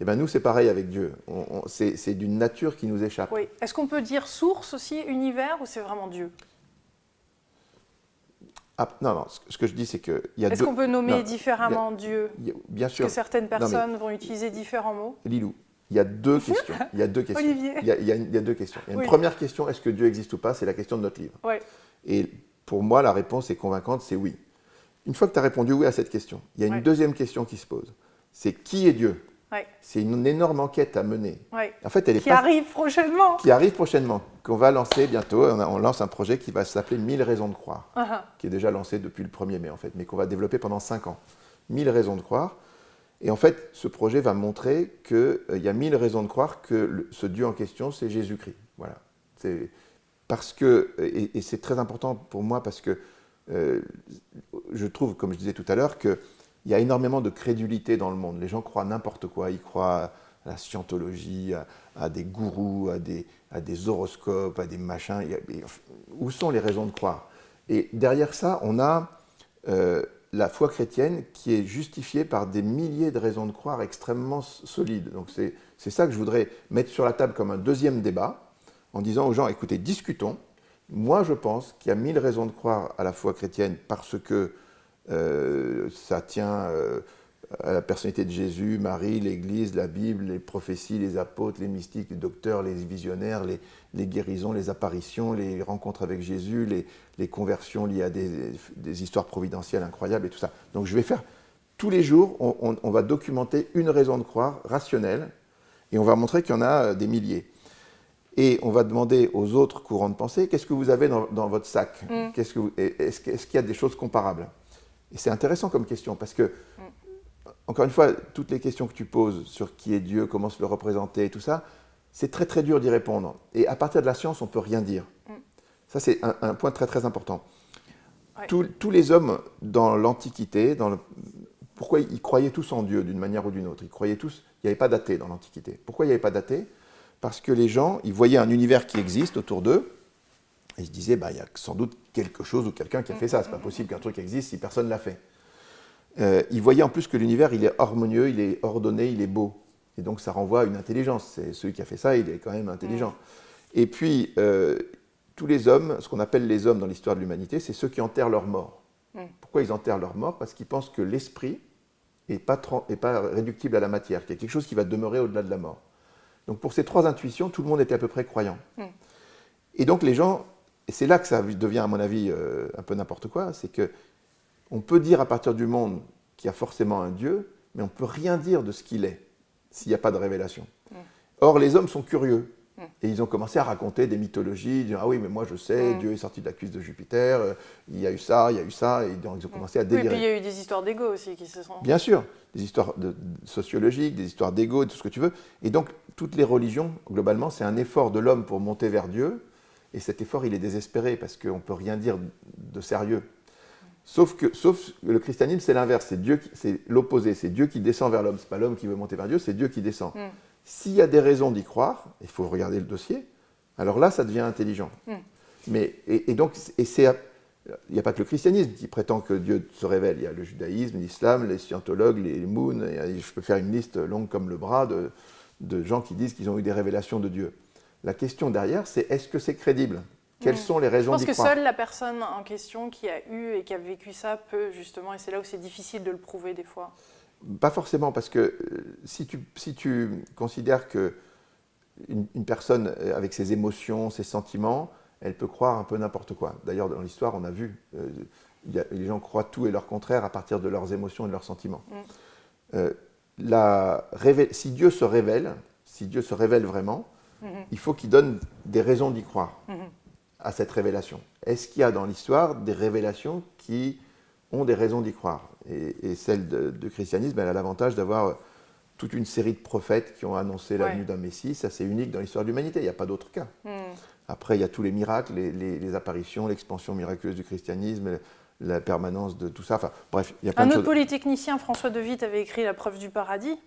Et bien nous, c'est pareil avec Dieu. C'est d'une nature qui nous échappe. Oui. Est-ce qu'on peut dire source aussi, univers, ou c'est vraiment Dieu? Non, ce que je dis, c'est qu'il y a Est-ce qu'on peut nommer différemment Dieu? Bien sûr. Que certaines personnes vont utiliser différents mots? Lilou, il y a deux questions. Olivier. Il y a deux questions. Il y a une première question, est-ce que Dieu existe ou pas? C'est la question de notre livre. Oui. Et pour moi, la réponse est convaincante, c'est oui. Une fois que tu as répondu oui à cette question, il y a une deuxième question qui se pose. C'est qui est Dieu? C'est une énorme enquête à mener. En fait, arrive prochainement. Qui arrive prochainement, qu'on va lancer bientôt. On lance un projet qui va s'appeler 1000 raisons de croire, qui est déjà lancé depuis le 1er mai, en fait, mais qu'on va développer pendant 5 ans. 1000 raisons de croire. Et en fait, ce projet va montrer qu'il y a 1000 raisons de croire que ce Dieu en question, c'est Jésus-Christ. Voilà. Parce que, et c'est très important pour moi parce que je trouve, comme je disais tout à l'heure, qu'il y a énormément de crédulité dans le monde. Les gens croient n'importe quoi. Ils croient à la scientologie, à des gourous, à des horoscopes, à des machins. Où sont les raisons de croire? Et derrière ça, on a la foi chrétienne qui est justifiée par des milliers de raisons de croire extrêmement solides. Donc c'est ça que je voudrais mettre sur la table comme un deuxième débat, en disant aux gens, écoutez, discutons. Moi, je pense qu'il y a 1000 raisons de croire à la foi chrétienne parce que ça tient à la personnalité de Jésus, Marie, l'Église, la Bible, les prophéties, les apôtres, les mystiques, les docteurs, les visionnaires, les guérisons, les apparitions, les rencontres avec Jésus, les conversions liées à des histoires providentielles incroyables et tout ça. Donc je vais faire, tous les jours, on va documenter une raison de croire rationnelle et on va montrer qu'il y en a des milliers. Et on va demander aux autres courants de pensée, qu'est-ce que vous avez dans votre sac? Est-ce qu'il y a des choses comparables? Et c'est intéressant comme question, parce que encore une fois, toutes les questions que tu poses sur qui est Dieu, comment se le représenter, tout ça, c'est très très dur d'y répondre. Et à partir de la science, on ne peut rien dire. Ça, c'est un point très très important. Ouais. Tous les hommes dans l'Antiquité, pourquoi ils croyaient tous en Dieu d'une manière ou d'une autre? Ils croyaient tous, il n'y avait pas d'athée dans l'Antiquité. Pourquoi il n'y avait pas d'athée? Parce que les gens, ils voyaient un univers qui existe autour d'eux, et ils se disaient, il y a sans doute quelque chose ou quelqu'un qui a fait ça. C'est pas possible qu'un truc existe si personne ne l'a fait. Ils voyaient en plus que l'univers, il est harmonieux, il est ordonné, il est beau. Et donc ça renvoie à une intelligence. C'est celui qui a fait ça, il est quand même intelligent. Et puis, tous les hommes, ce qu'on appelle les hommes dans l'histoire de l'humanité, c'est ceux qui enterrent leur mort. Pourquoi ils enterrent leur mort? Parce qu'ils pensent que l'esprit n'est pas réductible à la matière, qu'il y a quelque chose qui va demeurer au-delà de la mort. Donc pour ces trois intuitions, tout le monde était à peu près croyant. Et donc les gens, et c'est là que ça devient à mon avis un peu n'importe quoi, c'est qu'on peut dire à partir du monde qu'il y a forcément un Dieu, mais on ne peut rien dire de ce qu'il est, s'il n'y a pas de révélation. Or les hommes sont curieux. Et ils ont commencé à raconter des mythologies, dire ah oui, mais moi je sais, Dieu est sorti de la cuisse de Jupiter, il y a eu ça, et donc ils ont commencé à délirer. Oui, et puis il y a eu des histoires d'ego aussi qui se sont... Bien sûr, des histoires sociologiques, des histoires d'ego, tout ce que tu veux. Et donc toutes les religions, globalement, c'est un effort de l'homme pour monter vers Dieu, et cet effort, il est désespéré, parce qu'on ne peut rien dire de sérieux. Sauf que le christianisme, c'est l'inverse, c'est l'opposé, c'est Dieu qui descend vers l'homme, c'est pas l'homme qui veut monter vers Dieu, c'est Dieu qui descend. S'il y a des raisons d'y croire, il faut regarder le dossier, alors là, ça devient intelligent. Il n'y a pas que le christianisme qui prétend que Dieu se révèle. Il y a le judaïsme, l'islam, les scientologues, les moons, je peux faire une liste longue comme le bras de gens qui disent qu'ils ont eu des révélations de Dieu. La question derrière, c'est est-ce que c'est crédible? Quelles sont les raisons d'y croire? Je pense que seule la personne en question qui a eu et qui a vécu ça peut justement, et c'est là où c'est difficile de le prouver des fois. Pas forcément, parce que si tu considères qu'une personne avec ses émotions, ses sentiments, elle peut croire un peu n'importe quoi. D'ailleurs, dans l'histoire, on a vu, les gens croient tout et leur contraire à partir de leurs émotions et de leurs sentiments. Si Dieu se révèle vraiment, il faut qu'il donne des raisons d'y croire à cette révélation. Est-ce qu'il y a dans l'histoire des révélations qui ont des raisons d'y croire? Et celle du christianisme, elle a l'avantage d'avoir toute une série de prophètes qui ont annoncé la venue d'un Messie. Ça, c'est unique dans l'histoire de l'humanité, il n'y a pas d'autre cas. Après, il y a tous les miracles, les apparitions, l'expansion miraculeuse du christianisme, la permanence de tout ça. Enfin, bref, il y a plein de choses. Un autre polytechnicien, François de Witt, avait écrit La preuve du paradis.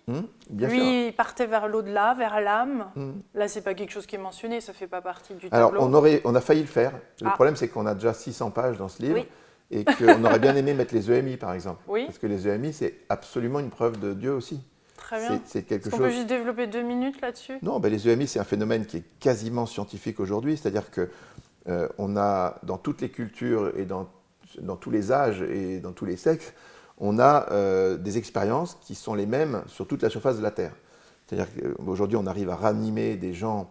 Bien Lui, sûr. il partait vers l'au-delà, vers l'âme. Là, c'est pas quelque chose qui est mentionné, ça fait pas partie du Alors, tableau. on a failli le faire. Le problème, c'est qu'on a déjà 600 pages dans ce livre. Oui. Et qu'on aurait bien aimé mettre les EMI, par exemple. Oui. Parce que les EMI, c'est absolument une preuve de Dieu aussi. Très bien. C'est quelque Est-ce qu'on chose... peut juste développer 2 minutes là-dessus? Non, les EMI, c'est un phénomène qui est quasiment scientifique aujourd'hui. C'est-à-dire qu'on a, dans toutes les cultures et dans tous les âges et dans tous les sexes, on a des expériences qui sont les mêmes sur toute la surface de la Terre. C'est-à-dire qu'aujourd'hui, on arrive à ranimer des gens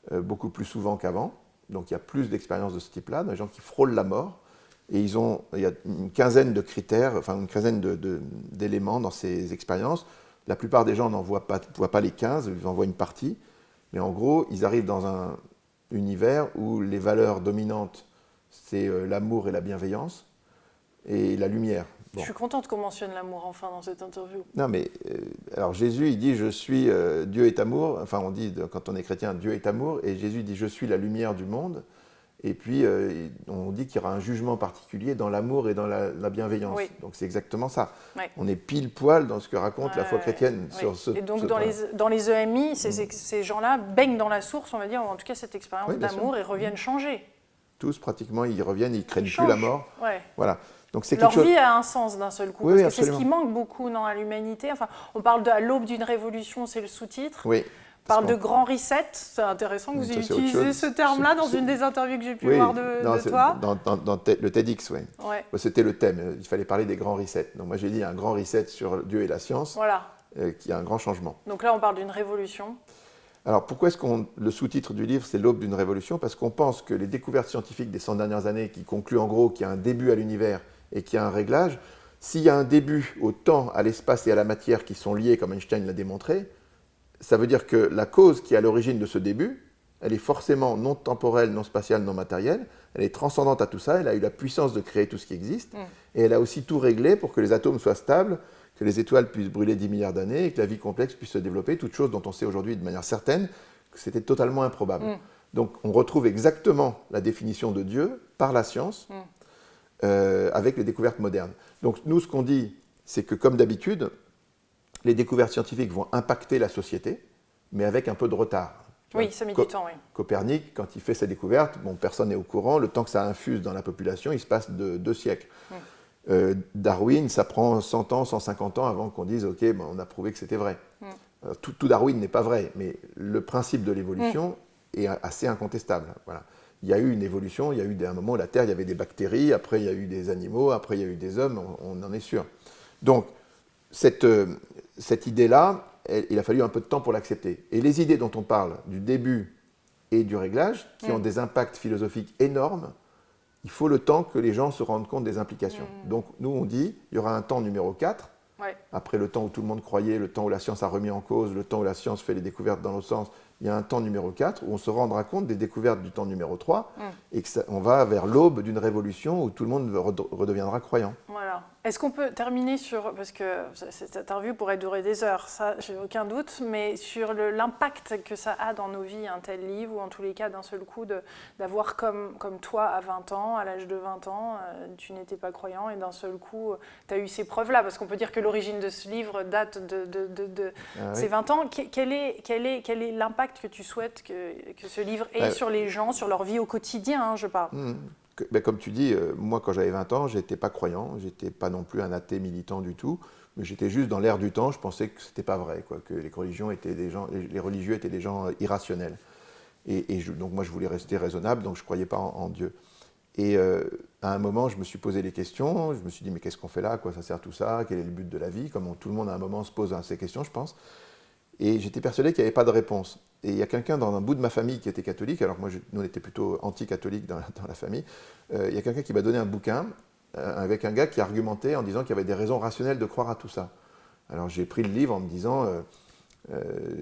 beaucoup plus souvent qu'avant. Donc il y a plus d'expériences de ce type-là, des gens qui frôlent la mort. Et il y a une quinzaine de critères, enfin une quinzaine d'éléments dans ces expériences. La plupart des gens n'en voient pas les 15, ils en voient une partie. Mais en gros, ils arrivent dans un univers où les valeurs dominantes, c'est l'amour et la bienveillance, et la lumière. Je suis contente qu'on mentionne l'amour enfin dans cette interview. Non mais, alors Jésus, il dit « Je suis, Dieu est amour ». Enfin, on dit, quand on est chrétien, Dieu est amour. Et Jésus dit « Je suis la lumière du monde ». Et puis, on dit qu'il y aura un jugement particulier dans l'amour et dans la bienveillance. Oui. Donc, c'est exactement ça. Oui. On est pile poil dans ce que raconte la foi chrétienne. Sur ce, et donc, ce dans les EMI, ces gens-là baignent dans la source, on va dire, ou en tout cas cette expérience d'amour, et reviennent changer. Tous, pratiquement, ils reviennent, ils ne craignent plus changent. la mort. Ouais. Voilà. Donc, c'est Leur quelque chose... vie a un sens d'un seul coup, Oui, parce que absolument. c'est ce qui manque beaucoup dans l'humanité. Enfin, on parle de « à l'aube d'une révolution », c'est le sous-titre. Oui. On parle de grand reset, c'est intéressant que vous ayez utilisé ce terme-là dans une des interviews que j'ai pu voir de toi. Dans le TEDx, oui. Ouais. C'était le thème, il fallait parler des grands resets. Donc moi j'ai dit un grand reset sur Dieu et la science, Voilà. Qui a un grand changement. Donc là on parle d'une révolution. Alors pourquoi est-ce le sous-titre du livre c'est l'aube d'une révolution? Parce qu'on pense que les découvertes scientifiques des 100 dernières années qui concluent en gros qu'il y a un début à l'univers et qu'il y a un réglage, s'il y a un début au temps, à l'espace et à la matière qui sont liés comme Einstein l'a démontré, ça veut dire que la cause qui est à l'origine de ce début, elle est forcément non temporelle, non spatiale, non matérielle, elle est transcendante à tout ça, elle a eu la puissance de créer tout ce qui existe, et elle a aussi tout réglé pour que les atomes soient stables, que les étoiles puissent brûler 10 milliards d'années et que la vie complexe puisse se développer, toutes choses dont on sait aujourd'hui de manière certaine que c'était totalement improbable. Donc on retrouve exactement la définition de Dieu par la science avec les découvertes modernes. Donc nous, ce qu'on dit, c'est que comme d'habitude, les découvertes scientifiques vont impacter la société, mais avec un peu de retard. Oui, ça met du temps, oui. Copernic, quand il fait sa découverte, bon, personne n'est au courant, le temps que ça infuse dans la population, il se passe 2 siècles. Darwin, ça prend 100 ans, 150 ans avant qu'on dise « ok, ben, on a prouvé que c'était vrai ». Tout Darwin n'est pas vrai, mais le principe de l'évolution est assez incontestable. Voilà. Il y a eu une évolution, il y a eu un moment où la Terre, il y avait des bactéries, après il y a eu des animaux, après il y a eu des hommes, on en est sûr. Donc, cette idée-là, il a fallu un peu de temps pour l'accepter. Et les idées dont on parle, du début et du réglage, qui ont des impacts philosophiques énormes, il faut le temps que les gens se rendent compte des implications. Donc, nous, on dit, il y aura un temps numéro 4, après le temps où tout le monde croyait, le temps où la science a remis en cause, le temps où la science fait les découvertes dans l'autre sens, il y a un temps numéro 4 où on se rendra compte des découvertes du temps numéro 3 et qu'on va vers l'aube d'une révolution où tout le monde redeviendra croyant. Voilà. Est-ce qu'on peut terminer sur, parce que cette interview pourrait durer des heures, ça j'ai aucun doute, mais sur l'impact que ça a dans nos vies, un tel livre, ou en tous les cas d'un seul coup d'avoir comme toi à 20 ans, à l'âge de 20 ans, tu n'étais pas croyant et d'un seul coup tu as eu ces preuves-là, parce qu'on peut dire que l'origine de ce livre date de ces 20 ans. Quel est l'impact que tu souhaites que ce livre ait sur les gens, sur leur vie au quotidien, je parle Comme tu dis, moi quand j'avais 20 ans, je n'étais pas croyant, je n'étais pas non plus un athée militant du tout, mais j'étais juste dans l'air du temps, je pensais que ce n'était pas vrai, quoi, que les religieux étaient des gens irrationnels. Donc moi je voulais rester raisonnable, donc je ne croyais pas en Dieu. Et à un moment, je me suis posé des questions, je me suis dit mais qu'est-ce qu'on fait là, à quoi ça sert tout ça, quel est le but de la vie, comme tout le monde à un moment se pose ces questions, je pense. Et j'étais persuadé qu'il n'y avait pas de réponse. Et il y a quelqu'un dans un bout de ma famille qui était catholique, alors que nous on était plutôt anti-catholiques dans la famille, il y a quelqu'un qui m'a donné un bouquin avec un gars qui argumentait en disant qu'il y avait des raisons rationnelles de croire à tout ça. Alors j'ai pris le livre en me disant,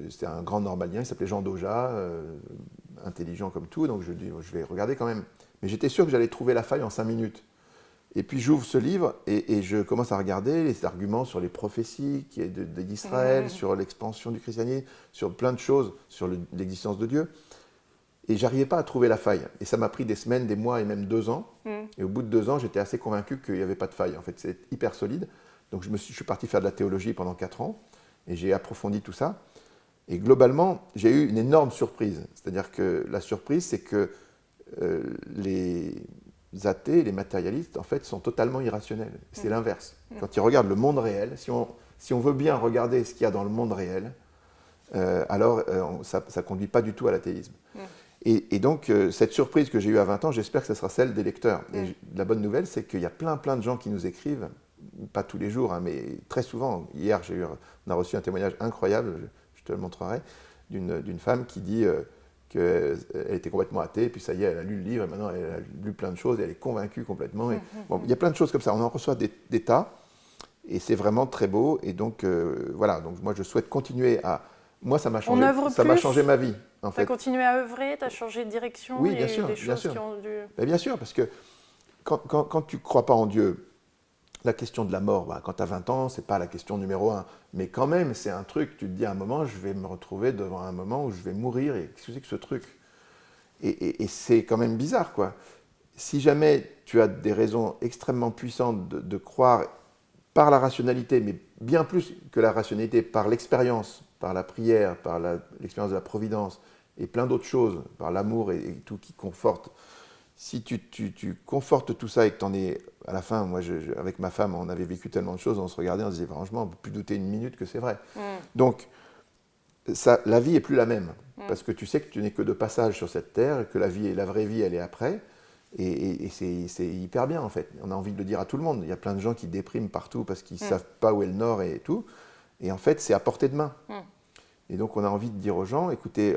c'était un grand normalien, il s'appelait Jean Dauja, intelligent comme tout, donc je dis je vais regarder quand même. Mais j'étais sûr que j'allais trouver la faille en 5 minutes. Et puis j'ouvre ce livre et je commence à regarder les arguments sur les prophéties d'Israël, sur l'expansion du christianisme, sur plein de choses, sur l'existence de Dieu. Et j'arrivais pas à trouver la faille. Et ça m'a pris des semaines, des mois et même 2 ans. Et au bout de 2 ans, j'étais assez convaincu qu'il n'y avait pas de faille. En fait, c'est hyper solide. Donc je suis parti faire de la théologie pendant 4 ans et j'ai approfondi tout ça. Et globalement, j'ai eu une énorme surprise. C'est-à-dire que la surprise, c'est que les athées, les matérialistes, en fait, sont totalement irrationnels. C'est l'inverse. Quand ils regardent le monde réel, si on veut bien regarder ce qu'il y a dans le monde réel, alors ça ne conduit pas du tout à l'athéisme. Et donc, cette surprise que j'ai eue à 20 ans, j'espère que ce sera celle des lecteurs. Et la bonne nouvelle, c'est qu'il y a plein de gens qui nous écrivent, pas tous les jours, hein, mais très souvent. Hier, on a reçu un témoignage incroyable, je te le montrerai, d'une femme qui dit qu'elle était complètement athée, et puis ça y est, elle a lu le livre, et maintenant elle a lu plein de choses, et elle est convaincue complètement. Et, bon, il y a plein de choses comme ça, on en reçoit des tas, et c'est vraiment très beau. Et donc, voilà, donc moi je souhaite continuer à... Moi, ça m'a changé ma vie. En fait. Tu as continué à œuvrer, tu as changé de direction, oui, il y a eu des choses qui ont dû... Bien sûr, parce que quand tu ne crois pas en Dieu, la question de la mort, quand tu as 20 ans, ce n'est pas la question numéro 1. Mais quand même, c'est un truc, tu te dis à un moment, je vais me retrouver devant un moment où je vais mourir, et qu'est-ce que c'est que ce truc ? Et c'est quand même bizarre, quoi. Si jamais tu as des raisons extrêmement puissantes de croire par la rationalité, mais bien plus que la rationalité, par l'expérience, par la prière, par l'expérience de la providence, et plein d'autres choses, par l'amour et tout qui conforte. Si tu confortes tout ça et que tu en es, à la fin, moi, avec ma femme, on avait vécu tellement de choses, on se regardait, on se disait, franchement, on ne peut plus douter une minute que c'est vrai. Donc, la vie n'est plus la même, parce que tu sais que tu n'es que de passage sur cette terre, et que la vraie vie, elle est après, et c'est hyper bien, en fait. On a envie de le dire à tout le monde. Il y a plein de gens qui dépriment partout parce qu'ils ne savent pas où est le nord et tout, et en fait, c'est à portée de main. Et donc, on a envie de dire aux gens, écoutez,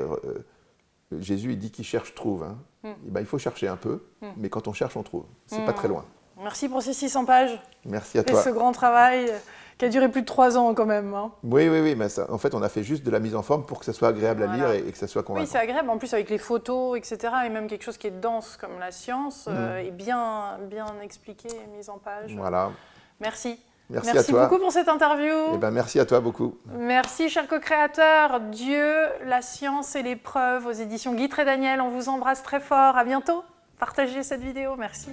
Jésus, il dit qu'il cherche, trouve. Hein. Et ben, il faut chercher un peu, mais quand on cherche, on trouve. C'est pas très loin. Merci pour ces 600 pages. Merci à toi. Et ce grand travail qui a duré plus de 3 ans quand même. Hein. Oui, mais ça, en fait, on a fait juste de la mise en forme pour que ça soit agréable à lire et que ça soit convaincant. Oui, c'est agréable. En plus, avec les photos, etc., et même quelque chose qui est dense comme la science, est bien expliqué et mis en page. Voilà. Merci. Merci à Merci toi. beaucoup pour cette interview. Eh ben, merci à toi beaucoup. Merci, chers co-créateurs. Dieu, la science et les preuves aux éditions Guitry et Daniel. On vous embrasse très fort. À bientôt. Partagez cette vidéo. Merci.